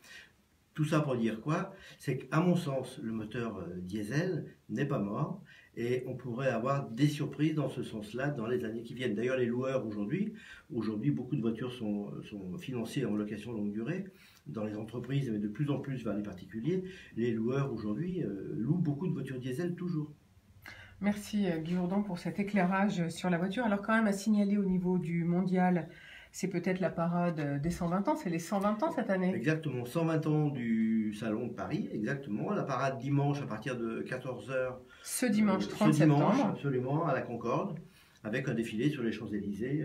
Tout ça pour dire quoi? C'est qu'à mon sens, le moteur diesel n'est pas mort et on pourrait avoir des surprises dans ce sens-là dans les années qui viennent. D'ailleurs, les loueurs aujourd'hui, beaucoup de voitures sont financées en location longue durée dans les entreprises, mais de plus en plus vers les particuliers. Les loueurs aujourd'hui louent beaucoup de voitures diesel toujours. Merci Guy Jourdan pour cet éclairage sur la voiture. Alors quand même à signaler au niveau du mondial, c'est peut-être la parade des 120 ans, c'est les 120 ans cette année. Exactement, 120 ans du Salon de Paris, exactement. La parade dimanche à partir de 14h. Ce dimanche 30 septembre. Absolument, à la Concorde, avec un défilé sur les Champs-Élysées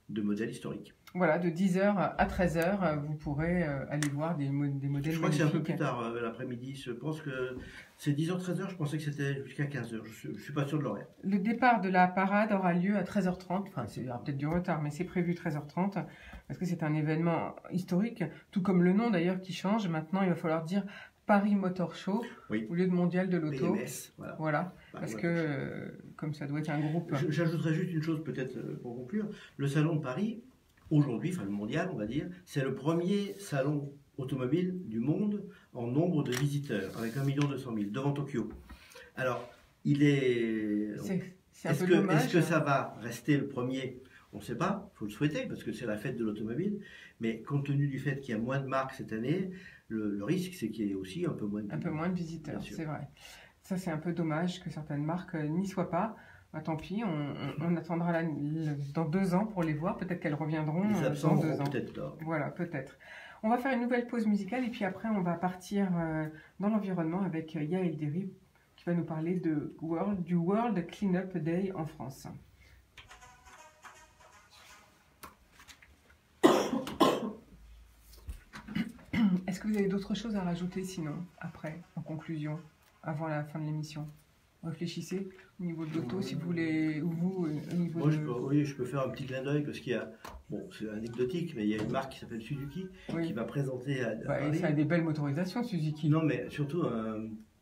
de modèles historiques. Voilà, de 10h à 13h, vous pourrez aller voir des modèles. Je crois que c'est un peu plus tard l'après-midi. Je pense que c'est 10h, 13h. Je pensais que c'était jusqu'à 15h. Je ne suis pas sûr de l'horaire. Le départ de la parade aura lieu à 13h30. Enfin, il y aura peut-être du retard, mais c'est prévu 13h30 parce que c'est un événement historique, tout comme le nom d'ailleurs qui change. Maintenant, il va falloir dire Paris Motor Show au lieu de Mondial de l'Auto. PMS, voilà. Parce que comme ça doit être un groupe. J'ajouterais juste une chose peut-être pour conclure. Le Salon de Paris, aujourd'hui, enfin le mondial, on va dire, c'est le premier salon automobile du monde en nombre de visiteurs, avec 1 200 000 devant Tokyo. Alors, il est... C'est un peu dommage. Est-ce que ça va rester le premier? On ne sait pas, il faut le souhaiter, parce que c'est la fête de l'automobile. Mais compte tenu du fait qu'il y a moins de marques cette année, le risque, c'est qu'il y ait aussi un peu moins de visiteurs, c'est vrai. Ça, c'est un peu dommage que certaines marques n'y soient pas. Bah, tant pis, on attendra dans 2 ans pour les voir. Peut-être qu'elles reviendront dans 2 ans. Voilà, peut-être. On va faire une nouvelle pause musicale et puis après, on va partir dans l'environnement avec Yael Derry qui va nous parler du World Cleanup Day en France. Est-ce que vous avez d'autres choses à rajouter sinon, après, en conclusion, avant la fin de l'émission? Réfléchissez au niveau de l'auto, si vous voulez, ou vous, au niveau Oui, je peux faire un petit clin d'œil parce qu'il y a, bon, c'est anecdotique, mais il y a une marque qui s'appelle Suzuki qui va présenter à Paris. Ça a des belles motorisations, Suzuki. Non, mais surtout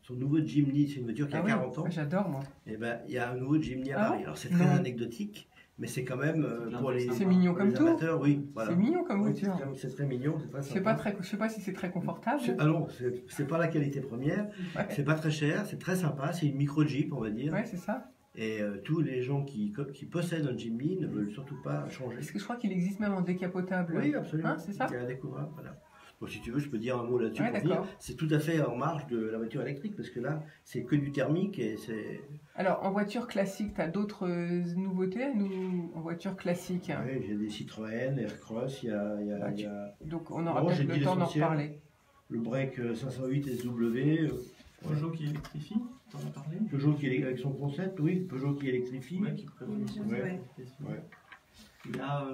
son nouveau Jimny, c'est une voiture qui a 40 ans. J'adore, moi. Et ben, il y a un nouveau Jimny à Paris. Alors c'est très anecdotique. Mais c'est quand même pour les amateurs, oui. Voilà. C'est mignon comme voiture. C'est très mignon, c'est très sympa. Je sais pas si c'est très confortable. Ah non, c'est pas la qualité première. C'est pas très cher, c'est très sympa. C'est une micro Jeep, on va dire. Ouais, c'est ça. Et tous les gens qui possèdent un Jimny ne veulent surtout pas changer. Parce que je crois qu'il existe même en décapotable. Oui, absolument. Hein, c'est ça. C'est à découvrir, voilà. Bon, si tu veux, je peux dire un mot là-dessus pour dire. C'est tout à fait en marge de la voiture électrique parce que là, c'est que du thermique et c'est. Alors, en voiture classique, tu as d'autres nouveautés en voiture classique? Oui, j'ai des Citroën, Aircross, il y a... Donc, on aura peut-être le temps d'en reparler. Le break 508 SW. Peugeot qui électrifie, t'en as parlé? Peugeot qui avec son concept, oui. Peugeot qui électrifie. Ouais, qui prévoit Il y a...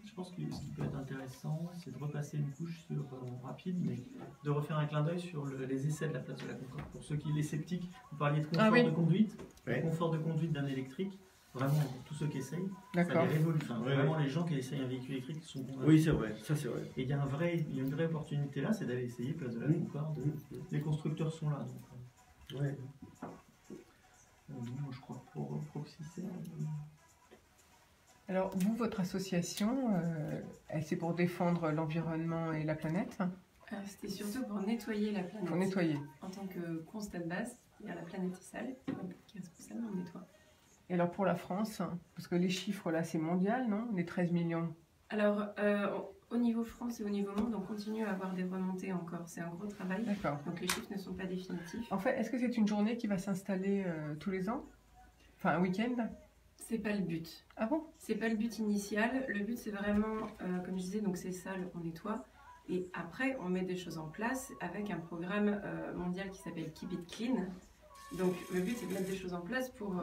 je pense que ce qui peut être intéressant, c'est de repasser une couche sur rapide, mais de refaire un clin d'œil sur les essais de la place de la Concorde. Pour ceux qui les sceptiques, vous parliez de confort de conduite. Le confort de conduite d'un électrique, vraiment tous ceux qui essayent, ça les révolue. Enfin, vraiment les gens qui essayent un véhicule électrique sont convaincus. Oui, c'est vrai, ça c'est vrai. Et il y a une vraie opportunité là, c'est d'aller essayer place de la Concorde. Les constructeurs sont là. Donc, ouais. Moi je crois que pour Proxicère. Alors vous, votre association, c'est pour défendre l'environnement et la planète? C'était surtout pour nettoyer la planète. Pour nettoyer. En tant que constat de base, il y a la planète est sale, qui est responsable, on nettoie. Et alors pour la France, parce que les chiffres là c'est mondial, non? Les 13 millions. Alors au niveau France et au niveau monde, on continue à avoir des remontées encore. C'est un gros travail. D'accord. Donc les chiffres ne sont pas définitifs. En fait, est-ce que c'est une journée qui va s'installer tous les ans? Enfin un week-end? C'est pas le but. Ah bon? C'est pas le but initial. Le but c'est vraiment, comme je disais, donc c'est sale, on nettoie. Et après, on met des choses en place avec un programme mondial qui s'appelle Keep It Clean. Donc le but c'est de mettre des choses en place pour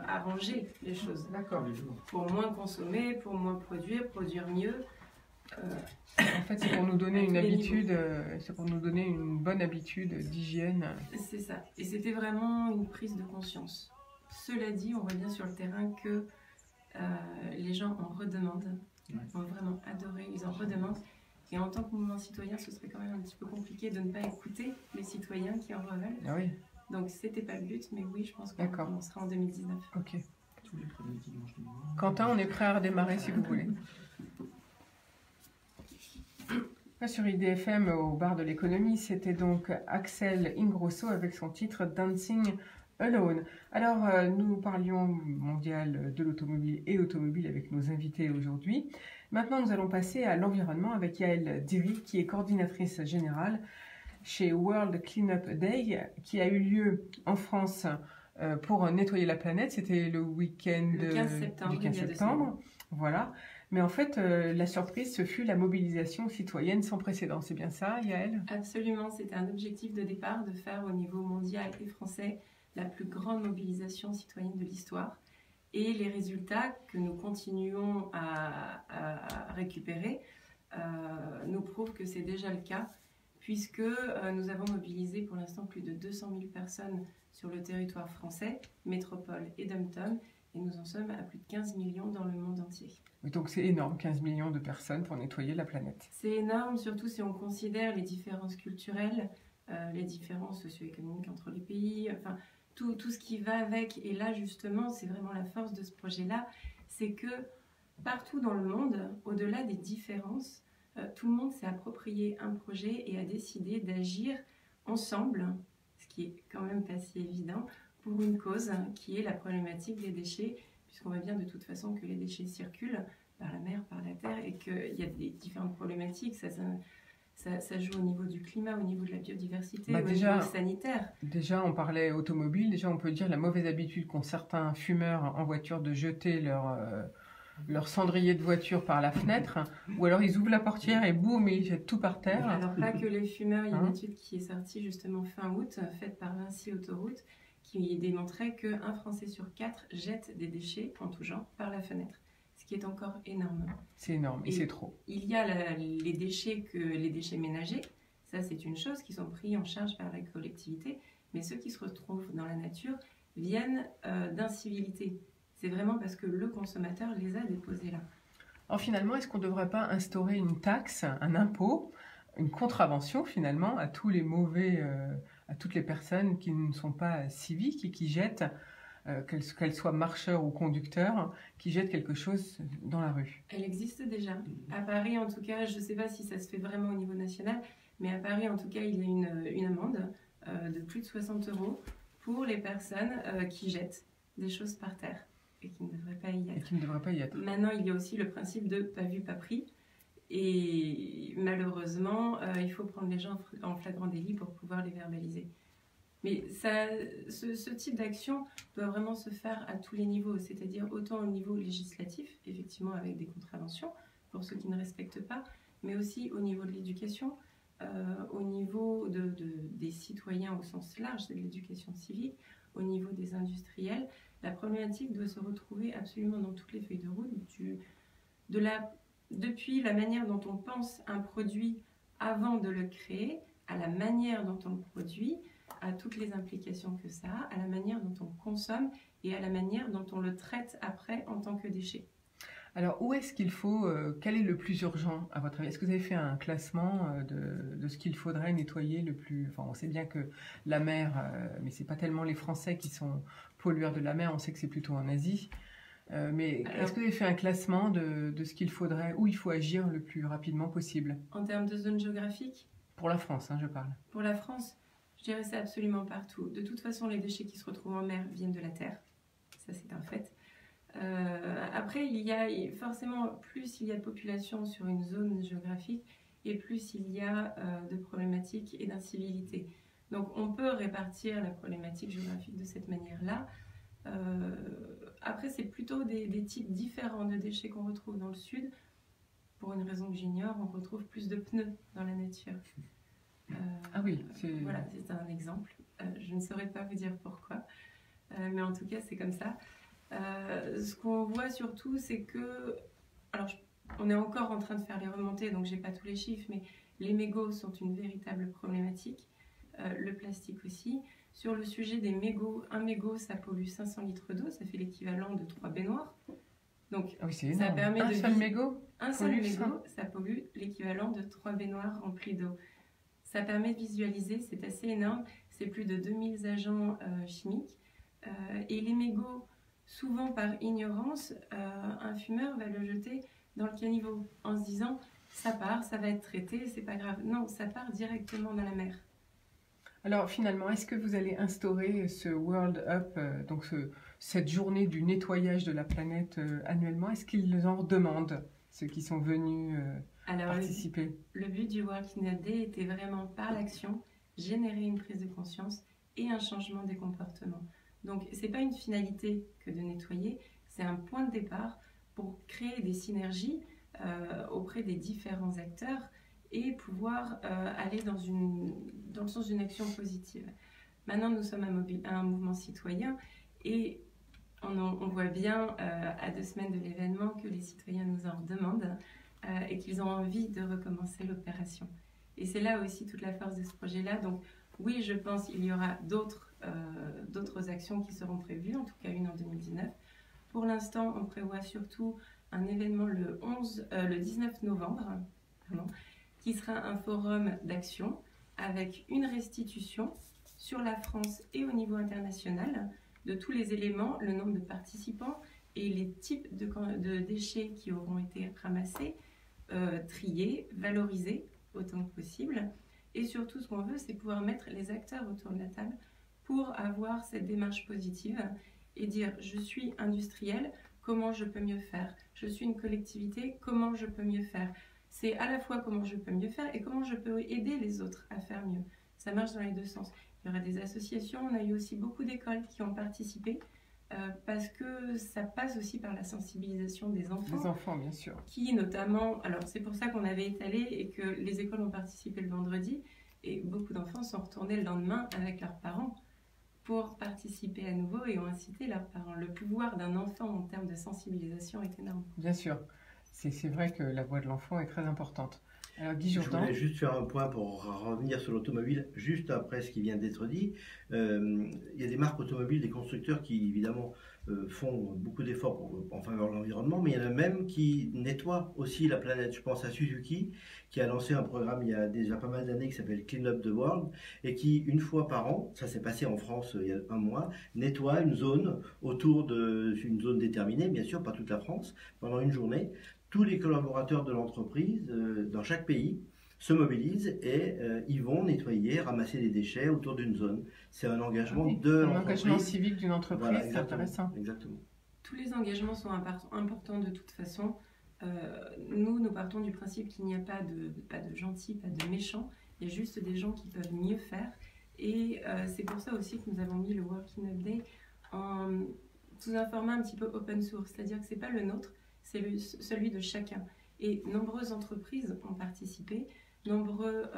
arranger les choses. D'accord. Pour moins consommer, pour moins produire mieux. En fait, c'est pour nous donner une habitude, c'est pour nous donner une bonne habitude d'hygiène. C'est ça. Et c'était vraiment une prise de conscience. Cela dit, on voit bien sur le terrain que les gens en redemandent. Ont vraiment adoré, ils en redemandent. Et en tant que mouvement citoyen, ce serait quand même un petit peu compliqué de ne pas écouter les citoyens qui en reveulent. Ah oui. Donc c'était pas le but, mais oui, je pense qu'on commencera en 2019. Ok. Tous les premiers dimanches du mois. Quentin, on est prêt à redémarrer si vous voulez. Sur IDFM, au bar de l'économie, c'était donc Axel Ingrosso avec son titre Dancing Alone. Alors, nous parlions mondial de l'automobile et automobile avec nos invités aujourd'hui. Maintenant, nous allons passer à l'environnement avec Yael Diri, qui est coordinatrice générale chez World Cleanup Day, qui a eu lieu en France pour nettoyer la planète. C'était le week-end du 15 septembre. Voilà. Mais en fait, la surprise, ce fut la mobilisation citoyenne sans précédent. C'est bien ça, Yael? Absolument. C'était un objectif de départ de faire au niveau mondial et français la plus grande mobilisation citoyenne de l'histoire. Et les résultats que nous continuons à récupérer nous prouvent que c'est déjà le cas, puisque nous avons mobilisé pour l'instant plus de 200 000 personnes sur le territoire français, métropole et dom-tom, et nous en sommes à plus de 15 millions dans le monde entier. Donc c'est énorme, 15 millions de personnes pour nettoyer la planète. C'est énorme, surtout si on considère les différences culturelles, les différences socio-économiques entre les pays, enfin tout ce qui va avec. Et là justement, c'est vraiment la force de ce projet-là, c'est que partout dans le monde, au-delà des différences, tout le monde s'est approprié un projet et a décidé d'agir ensemble, ce qui est quand même pas si évident, pour une cause qui est la problématique des déchets, puisqu'on voit bien de toute façon que les déchets circulent par la mer, par la terre, et qu'il y a des différentes problématiques. Ça joue au niveau du climat, au niveau de la biodiversité, au niveau sanitaire. Déjà, on parlait automobile. Déjà, on peut dire la mauvaise habitude qu'ont certains fumeurs en voiture de jeter leur cendrier de voiture par la fenêtre, ou alors ils ouvrent la portière et boum, ils jettent tout par terre. Alors pas que les fumeurs, il y a une étude qui est sortie justement fin août, faite par Vinci Autoroute, qui démontrait qu'un Français sur 4 jette des déchets en tout genre par la fenêtre, ce qui est encore énorme. C'est énorme et c'est trop. Il y a les déchets ménagers, ça c'est une chose, qui sont pris en charge par la collectivité, mais ceux qui se retrouvent dans la nature viennent d'incivilité. C'est vraiment parce que le consommateur les a déposés là. Alors finalement, est-ce qu'on ne devrait pas instaurer une taxe, un impôt, une contravention finalement à tous les mauvais... à toutes les personnes qui ne sont pas civiques et qui jettent, qu'elles soient marcheurs ou conducteurs, qui jettent quelque chose dans la rue? Elle existe déjà. À Paris, en tout cas, je ne sais pas si ça se fait vraiment au niveau national, mais à Paris, en tout cas, il y a une amende de plus de 60 € pour les personnes qui jettent des choses par terre et qui ne devraient pas y être. Maintenant, il y a aussi le principe de pas vu, pas pris. Et malheureusement, il faut prendre les gens en flagrant délit pour pouvoir les verbaliser. Mais ce type d'action doit vraiment se faire à tous les niveaux, c'est-à-dire autant au niveau législatif, effectivement avec des contraventions pour ceux qui ne respectent pas, mais aussi au niveau de l'éducation, au niveau des citoyens au sens large, de l'éducation civique, au niveau des industriels. La problématique doit se retrouver absolument dans toutes les feuilles de route, depuis la manière dont on pense un produit avant de le créer, à la manière dont on le produit, à toutes les implications que ça a, à la manière dont on consomme et à la manière dont on le traite après en tant que déchet. Alors, où est-ce qu'il faut, quel est le plus urgent à votre avis? Est-ce que vous avez fait un classement de ce qu'il faudrait nettoyer le plus? Enfin, on sait bien que la mer, mais c'est pas tellement les Français qui sont pollueurs de la mer, on sait que c'est plutôt en Asie. Mais est-ce que vous avez fait un classement de ce qu'il faudrait, où il faut agir le plus rapidement possible? En termes de zone géographique? Pour la France, hein, je parle. Pour la France, je dirais c'est absolument partout. De toute façon, les déchets qui se retrouvent en mer viennent de la terre. Ça, c'est un fait. Après, il y a forcément, plus il y a de population sur une zone géographique et plus il y a de problématiques et d'incivilités. Donc on peut répartir la problématique géographique de cette manière-là. Après, c'est plutôt des types différents de déchets qu'on retrouve dans le sud. Pour une raison que j'ignore, on retrouve plus de pneus dans la nature. Ah oui, voilà, c'est un exemple. Je ne saurais pas vous dire pourquoi, mais en tout cas, c'est comme ça. Ce qu'on voit surtout, c'est que, alors on est encore en train de faire les remontées, donc j'ai pas tous les chiffres, mais les mégots sont une véritable problématique, le plastique aussi. Sur le sujet des mégots, un mégot ça pollue 500 litres d'eau, ça fait l'équivalent de 3 baignoires. Donc oui, ça permet un seul mégot, ça pollue l'équivalent de 3 baignoires remplies d'eau. Ça permet de visualiser, c'est assez énorme, c'est plus de 2000 agents chimiques. Et les mégots, souvent par ignorance, un fumeur va le jeter dans le caniveau en se disant ça part, ça va être traité, c'est pas grave. Non, ça part directement dans la mer. Alors finalement, est-ce que vous allez instaurer ce World Up, donc cette journée du nettoyage de la planète annuellement? Est-ce qu'ils en demandent, ceux qui sont venus participer? Le but du World Cleanup Day était vraiment par l'action, générer une prise de conscience et un changement des comportements. Donc, ce n'est pas une finalité que de nettoyer, c'est un point de départ pour créer des synergies auprès des différents acteurs et pouvoir aller dans le sens d'une action positive. Maintenant, nous sommes un mouvement citoyen et on voit bien à 2 semaines de l'événement que les citoyens nous en demandent et qu'ils ont envie de recommencer l'opération. Et c'est là aussi toute la force de ce projet-là. Donc, oui, je pense qu'il y aura d'autres actions qui seront prévues, en tout cas une en 2019. Pour l'instant, on prévoit surtout un événement le 19 novembre, qui sera un forum d'action avec une restitution sur la France et au niveau international de tous les éléments, le nombre de participants et les types de déchets qui auront été ramassés, triés, valorisés autant que possible. Et surtout, ce qu'on veut, c'est pouvoir mettre les acteurs autour de la table pour avoir cette démarche positive et dire « je suis industriel, comment je peux mieux faire ? Je suis une collectivité, comment je peux mieux faire ?» C'est à la fois comment je peux mieux faire et comment je peux aider les autres à faire mieux. Ça marche dans les deux sens. Il y aura des associations, on a eu aussi beaucoup d'écoles qui ont participé parce que ça passe aussi par la sensibilisation des enfants. Des enfants, bien sûr. Qui notamment, alors c'est pour ça qu'on avait étalé et que les écoles ont participé le vendredi et beaucoup d'enfants sont retournés le lendemain avec leurs parents pour participer à nouveau et ont incité leurs parents. Le pouvoir d'un enfant en termes de sensibilisation est énorme. Bien sûr. C'est vrai que la voix de l'enfant est très importante. Alors, Guy Jourdan. Je voulais juste faire un point pour revenir sur l'automobile, juste après ce qui vient d'être dit. Il y a des marques automobiles, des constructeurs qui, évidemment, font beaucoup d'efforts en faveur de l'environnement, mais il y en a même qui nettoient aussi la planète. Je pense à Suzuki, qui a lancé un programme il y a déjà pas mal d'années qui s'appelle Clean Up the World, et qui, une fois par an, ça s'est passé en France il y a un mois, nettoie une zone autour d'une zone déterminée, bien sûr, pas toute la France, pendant une journée. Tous les collaborateurs de l'entreprise, dans chaque pays, se mobilisent et ils vont nettoyer, ramasser les déchets autour d'une zone. C'est un engagement de l'entreprise. Un engagement civique d'une entreprise, voilà, c'est intéressant. Exactement. Tous les engagements sont importants de toute façon. Nous partons du principe qu'il n'y a pas de gentils, pas de méchants. Il y a juste des gens qui peuvent mieux faire. Et c'est pour ça aussi que nous avons mis le World Cleanup Day sous un format un petit peu open source. C'est-à-dire que ce n'est pas le nôtre, c'est celui de chacun. Et nombreuses entreprises ont participé, nombreuses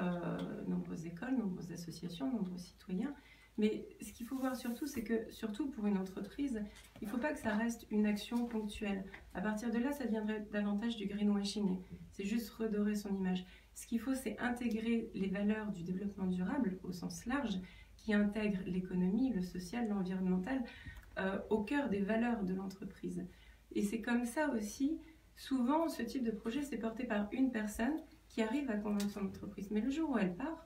écoles, nombreuses associations, nombreux citoyens. Mais ce qu'il faut voir surtout, c'est que, surtout pour une entreprise, il ne faut pas que ça reste une action ponctuelle. À partir de là, ça deviendrait davantage du greenwashing. C'est juste redorer son image. Ce qu'il faut, c'est intégrer les valeurs du développement durable au sens large, qui intègre l'économie, le social, l'environnemental au cœur des valeurs de l'entreprise. Et c'est comme ça aussi, souvent ce type de projet c'est porté par une personne qui arrive à convaincre son entreprise. Mais le jour où elle part,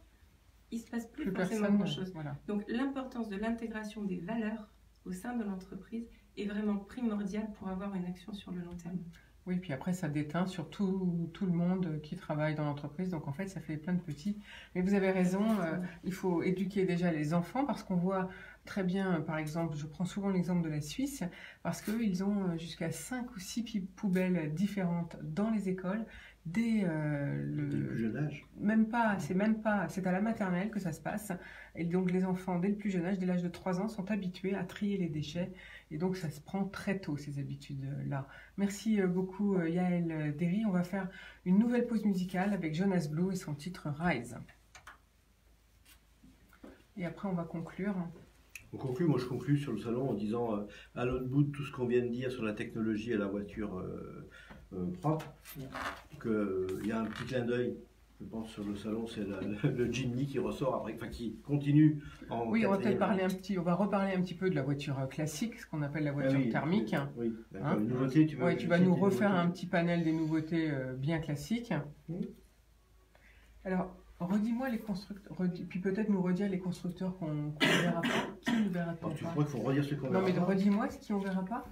il ne se passe plus forcément grand-chose. Voilà. Donc l'importance de l'intégration des valeurs au sein de l'entreprise est vraiment primordiale pour avoir une action sur le long terme. Oui, puis après, ça déteint sur tout le monde qui travaille dans l'entreprise. Donc, en fait, ça fait plein de petits. Mais vous avez raison, il faut éduquer déjà les enfants parce qu'on voit très bien, par exemple, je prends souvent l'exemple de la Suisse, parce qu'ils ont jusqu'à 5 ou 6 poubelles différentes dans les écoles dès le plus jeune âge. C'est à la maternelle que ça se passe. Et donc, les enfants, dès le plus jeune âge, dès l'âge de 3 ans, sont habitués à trier les déchets. Et donc, ça se prend très tôt, ces habitudes-là. Merci beaucoup, Yael Derry. On va faire une nouvelle pause musicale avec Jonas Blue et son titre Rise. Et après, on va conclure. Moi je conclue sur le salon en disant, à l'autre bout de tout ce qu'on vient de dire sur la technologie et la voiture propre, qu'il y a un petit clin d'œil. Je pense sur le salon, c'est le Jimny qui ressort après, enfin qui continue en. Oui, on va peut-être parler on va reparler un petit peu de la voiture classique, ce qu'on appelle la voiture thermique. Oui, d'accord. Une nouveauté, tu vas nous refaire un petit panel des nouveautés bien classiques. Alors, redis-moi les constructeurs, puis peut-être nous redire les constructeurs qu'on ne verra pas. Qui ne verra pas? Tu crois qu'il faut redire ce qu'on verra pas? Non, mais redis-moi ce qu'on ne verra pas.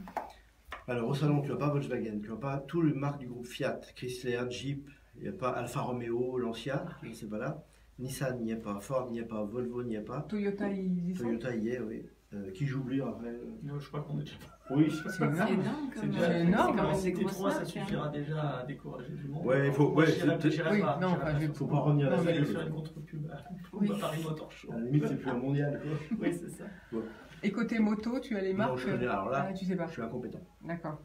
Alors, au salon, tu n'as pas Volkswagen, tu n'as pas tous les marques du groupe Fiat, Chrysler, Jeep. Il n'y a pas Alfa Romeo, Lancia, c'est pas là. Nissan n'y est pas, Ford n'y est pas, Volvo n'y est pas. Toyota y est, oui. Qui j'oublie après Je crois qu'on est déjà pas. Oui, c'est énorme. C'est énorme. C'était 3, ça suffira déjà à décourager du monde. Ouais, il faut. Ouais, j'irai pas. Faut pas revenir là-dessus. On va faire une contre-pub à Paris Motor Show. À la limite, c'est plus un mondial. Oui, c'est ça. Et côté moto, tu as les marques? Non, je connais. Alors là, tu sais pas. Je suis incompétent. D'accord.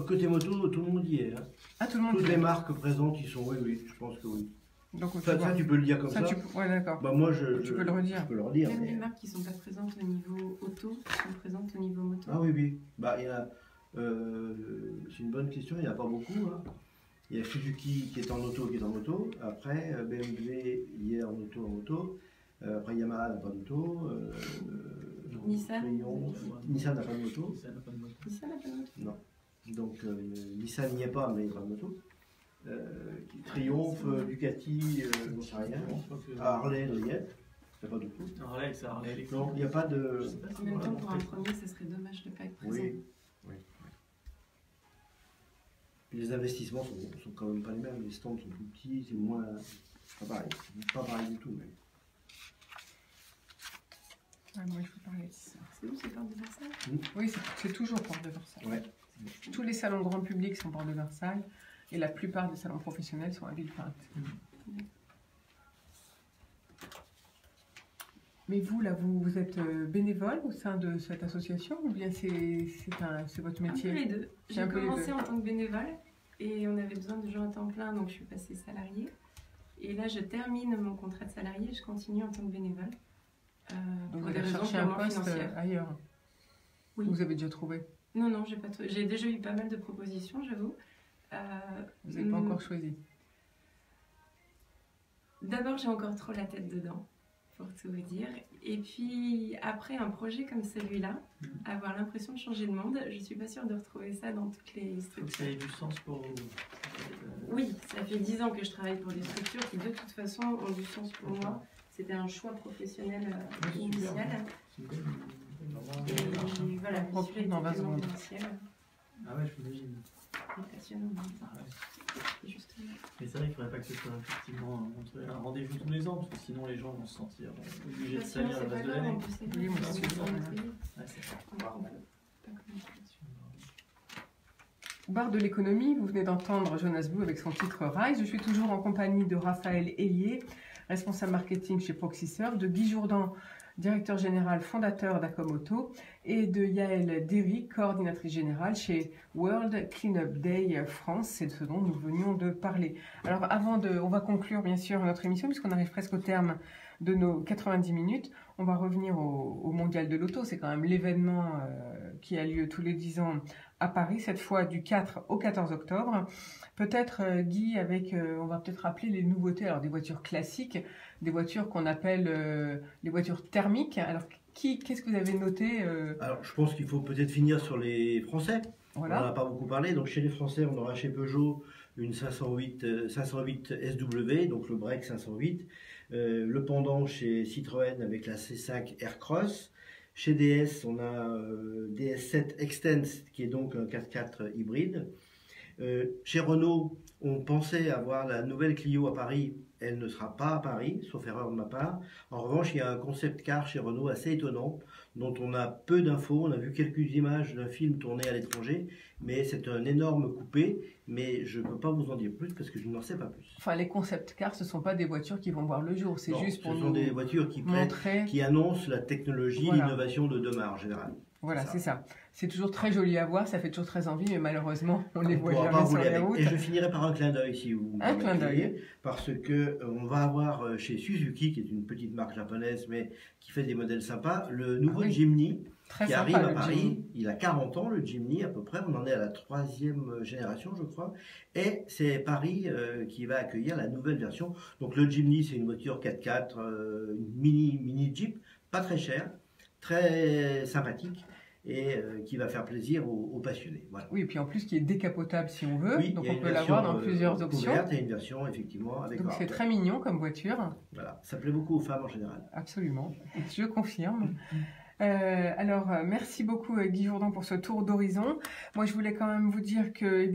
Côté moto, tout le monde y est. Hein. Ah, tout le monde. Toutes les marques présentes, ils sont. Oui, je pense que oui. Donc, ça, tu peux le dire comme ça. Ouais, d'accord. Bah, moi, tu peux le redire. Je peux le redire. Même les marques qui ne sont pas présentes au niveau auto sont présentes au niveau moto. Ah oui. Bah, il y a. C'est une bonne question. Il n'y en a pas beaucoup. Hein. Il y a Suzuki qui est en auto, Après, BMW y est en auto. Après, Yamaha n'a pas d'auto. Nissan n'a pas de moto. Non. Donc Nissan n'y est pas, mais il n'y a pas de moto. Triomphe, Ducati, j'en sais rien. Harley, il n'y a pas d'auto. Harley, c'est Harley électrique. Non, il n'y a pas de. En même temps, pour un premier, ça serait dommage de ne pas être présent. Oui. Puis les investissements sont quand même pas les mêmes. Les stands sont plus petits, c'est moins. Pas pareil du tout. Mais... moi, je peux parler de ça. C'est où, c'est Porte de Versailles? Oui, c'est toujours Porte de Versailles. Ouais. Tous les salons grand public sont Porte de Versailles et la plupart des salons professionnels sont à Villepinte. Mais vous, là, vous êtes bénévole au sein de cette association ou bien c'est votre métier? Un peu les deux. J'ai commencé en tant que bénévole et on avait besoin de gens à temps plein, donc je suis passée salariée. Et là, je termine mon contrat de salarié et je continue en tant que bénévole. Donc vous avez cherché un poste ailleurs? Oui. Vous avez déjà trouvé? Non, j'ai déjà eu pas mal de propositions, j'avoue. Vous n'avez pas encore choisi? D'abord, j'ai encore trop la tête dedans, pour tout vous dire. Et puis, après un projet comme celui-là, avoir l'impression de changer le monde, je ne suis pas sûre de retrouver ça dans toutes les structures. Ça a du sens pour vous? Oui, ça fait 10 ans que je travaille pour des structures qui, de toute façon, ont du sens pour moi. C'était un choix professionnel initial. Et voilà, on retrouve dans 20 secondes. Ah ouais, je m'imagine. C'est passionnant. Mais c'est vrai qu'il ne faudrait pas que ce soit effectivement un rendez-vous tous les ans, parce que sinon les gens vont se sentir obligés de salir le reste de l'année. Oui, moi aussi. Bar de l'économie, vous venez d'entendre Jonas Blue avec son titre Rise. Je suis toujours en compagnie de Raphaël Hélier, responsable marketing chez Proxysurf, de Guy Jourdan, directeur général fondateur d'Acomoto, et de Yael Derry, coordinatrice générale chez World Cleanup Day France. C'est de ce dont nous venions de parler. Alors on va conclure bien sûr notre émission puisqu'on arrive presque au terme de nos 90 minutes. On va revenir au Mondial de l'Auto. C'est quand même l'événement qui a lieu tous les 10 ans à Paris, cette fois du 4 au 14 octobre. Peut-être, Guy, on va peut-être rappeler les nouveautés. Alors, des voitures classiques, des voitures qu'on appelle les voitures thermiques. Alors, qu'est-ce que vous avez noté Alors, je pense qu'il faut peut-être finir sur les Français. Voilà. On n'en a pas beaucoup parlé. Donc, chez les Français, on aura chez Peugeot une 508 SW, donc le break 508. Le pendant chez Citroën avec la C5 Aircross. Chez DS, on a DS7 Extens, qui est donc un 4x4 hybride. Chez Renault, on pensait avoir la nouvelle Clio à Paris. Elle ne sera pas à Paris, sauf erreur de ma part. En revanche, il y a un concept car chez Renault assez étonnant, dont on a peu d'infos. On a vu quelques images d'un film tourné à l'étranger, mais c'est un énorme coupé. Mais je ne peux pas vous en dire plus parce que je n'en sais pas plus. Enfin, les concept cars, ce ne sont pas des voitures qui vont voir le jour. C'est juste pour nous montrer. Ce sont des voitures qui annoncent la technologie, l'innovation de demain en général. Voilà, c'est ça. C'est toujours très joli à voir, ça fait toujours très envie, mais malheureusement, on les voit jamais sur les routes. Et je finirai par un clin d'œil, si vous un clin d'œil. Parce que on va avoir chez Suzuki, qui est une petite marque japonaise, mais qui fait des modèles sympas, le nouveau Jimny, qui arrive à Paris. Il a 40 ans, le Jimny, à peu près. On en est à la 3e génération, je crois. Et c'est Paris qui va accueillir la nouvelle version. Donc le Jimny, c'est une voiture 4x4, une mini Jeep, pas très chère, très sympathique et qui va faire plaisir aux passionnés. Voilà. Oui, et puis en plus qui est décapotable si on veut, donc on peut l'avoir dans plusieurs options. Il y a une version effectivement avec. Donc c'est très mignon comme voiture. Voilà, ça plaît beaucoup aux femmes en général. Absolument, je confirme. Alors, merci beaucoup Guy Jourdan pour ce tour d'horizon. Moi, je voulais quand même vous dire que,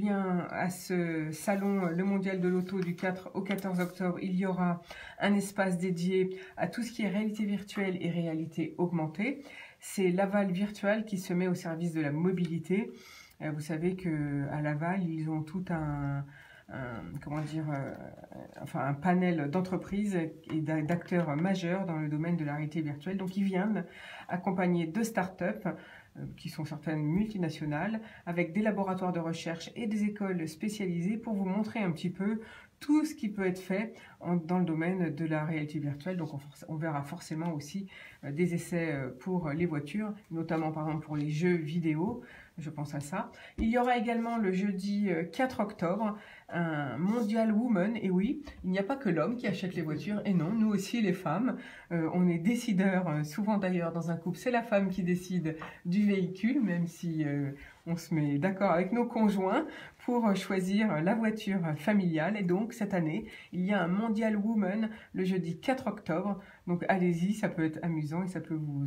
à ce salon, le Mondial de l'Auto du 4 au 14 octobre, il y aura un espace dédié à tout ce qui est réalité virtuelle et réalité augmentée. C'est Laval Virtual qui se met au service de la mobilité. Vous savez qu'à Laval, ils ont tout un panel d'entreprises et d'acteurs majeurs dans le domaine de la réalité virtuelle. Donc, ils viennent accompagner 2 startups qui sont certaines multinationales, avec des laboratoires de recherche et des écoles spécialisées pour vous montrer un petit peu tout ce qui peut être fait dans le domaine de la réalité virtuelle. Donc on verra forcément aussi des essais pour les voitures, notamment par exemple pour les jeux vidéo, je pense à ça. Il y aura également le jeudi 4 octobre un Mondial Woman, et oui, il n'y a pas que l'homme qui achète les voitures, et non, nous aussi les femmes, on est décideurs, souvent d'ailleurs dans un couple, c'est la femme qui décide du véhicule, même si on se met d'accord avec nos conjoints pour choisir la voiture familiale. Et donc cette année, il y a un Mondial Woman le jeudi 4 octobre, donc allez-y, ça peut être amusant et ça peut vous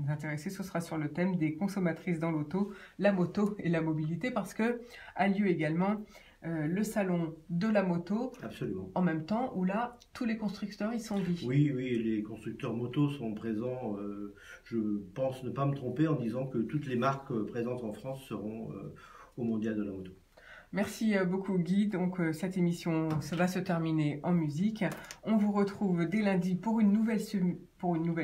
intéresser. Ce sera sur le thème des consommatrices dans l'auto, la moto et la mobilité, parce que a lieu également le salon de la moto. Absolument. En même temps où là, tous les constructeurs y sont vus. Oui, les constructeurs moto sont présents. Je pense ne pas me tromper en disant que toutes les marques présentes en France seront au Mondial de la moto. Merci beaucoup Guy. Donc cette émission, ça va se terminer en musique. On vous retrouve dès lundi pour une nouvelle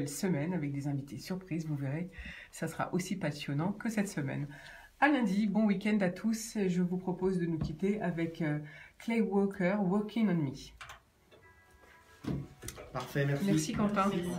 semaine avec des invités surprises. Vous verrez, ça sera aussi passionnant que cette semaine. À lundi, bon week-end à tous. Je vous propose de nous quitter avec Clay Walker, Walking on Me. Parfait, merci. Merci Quentin. Merci.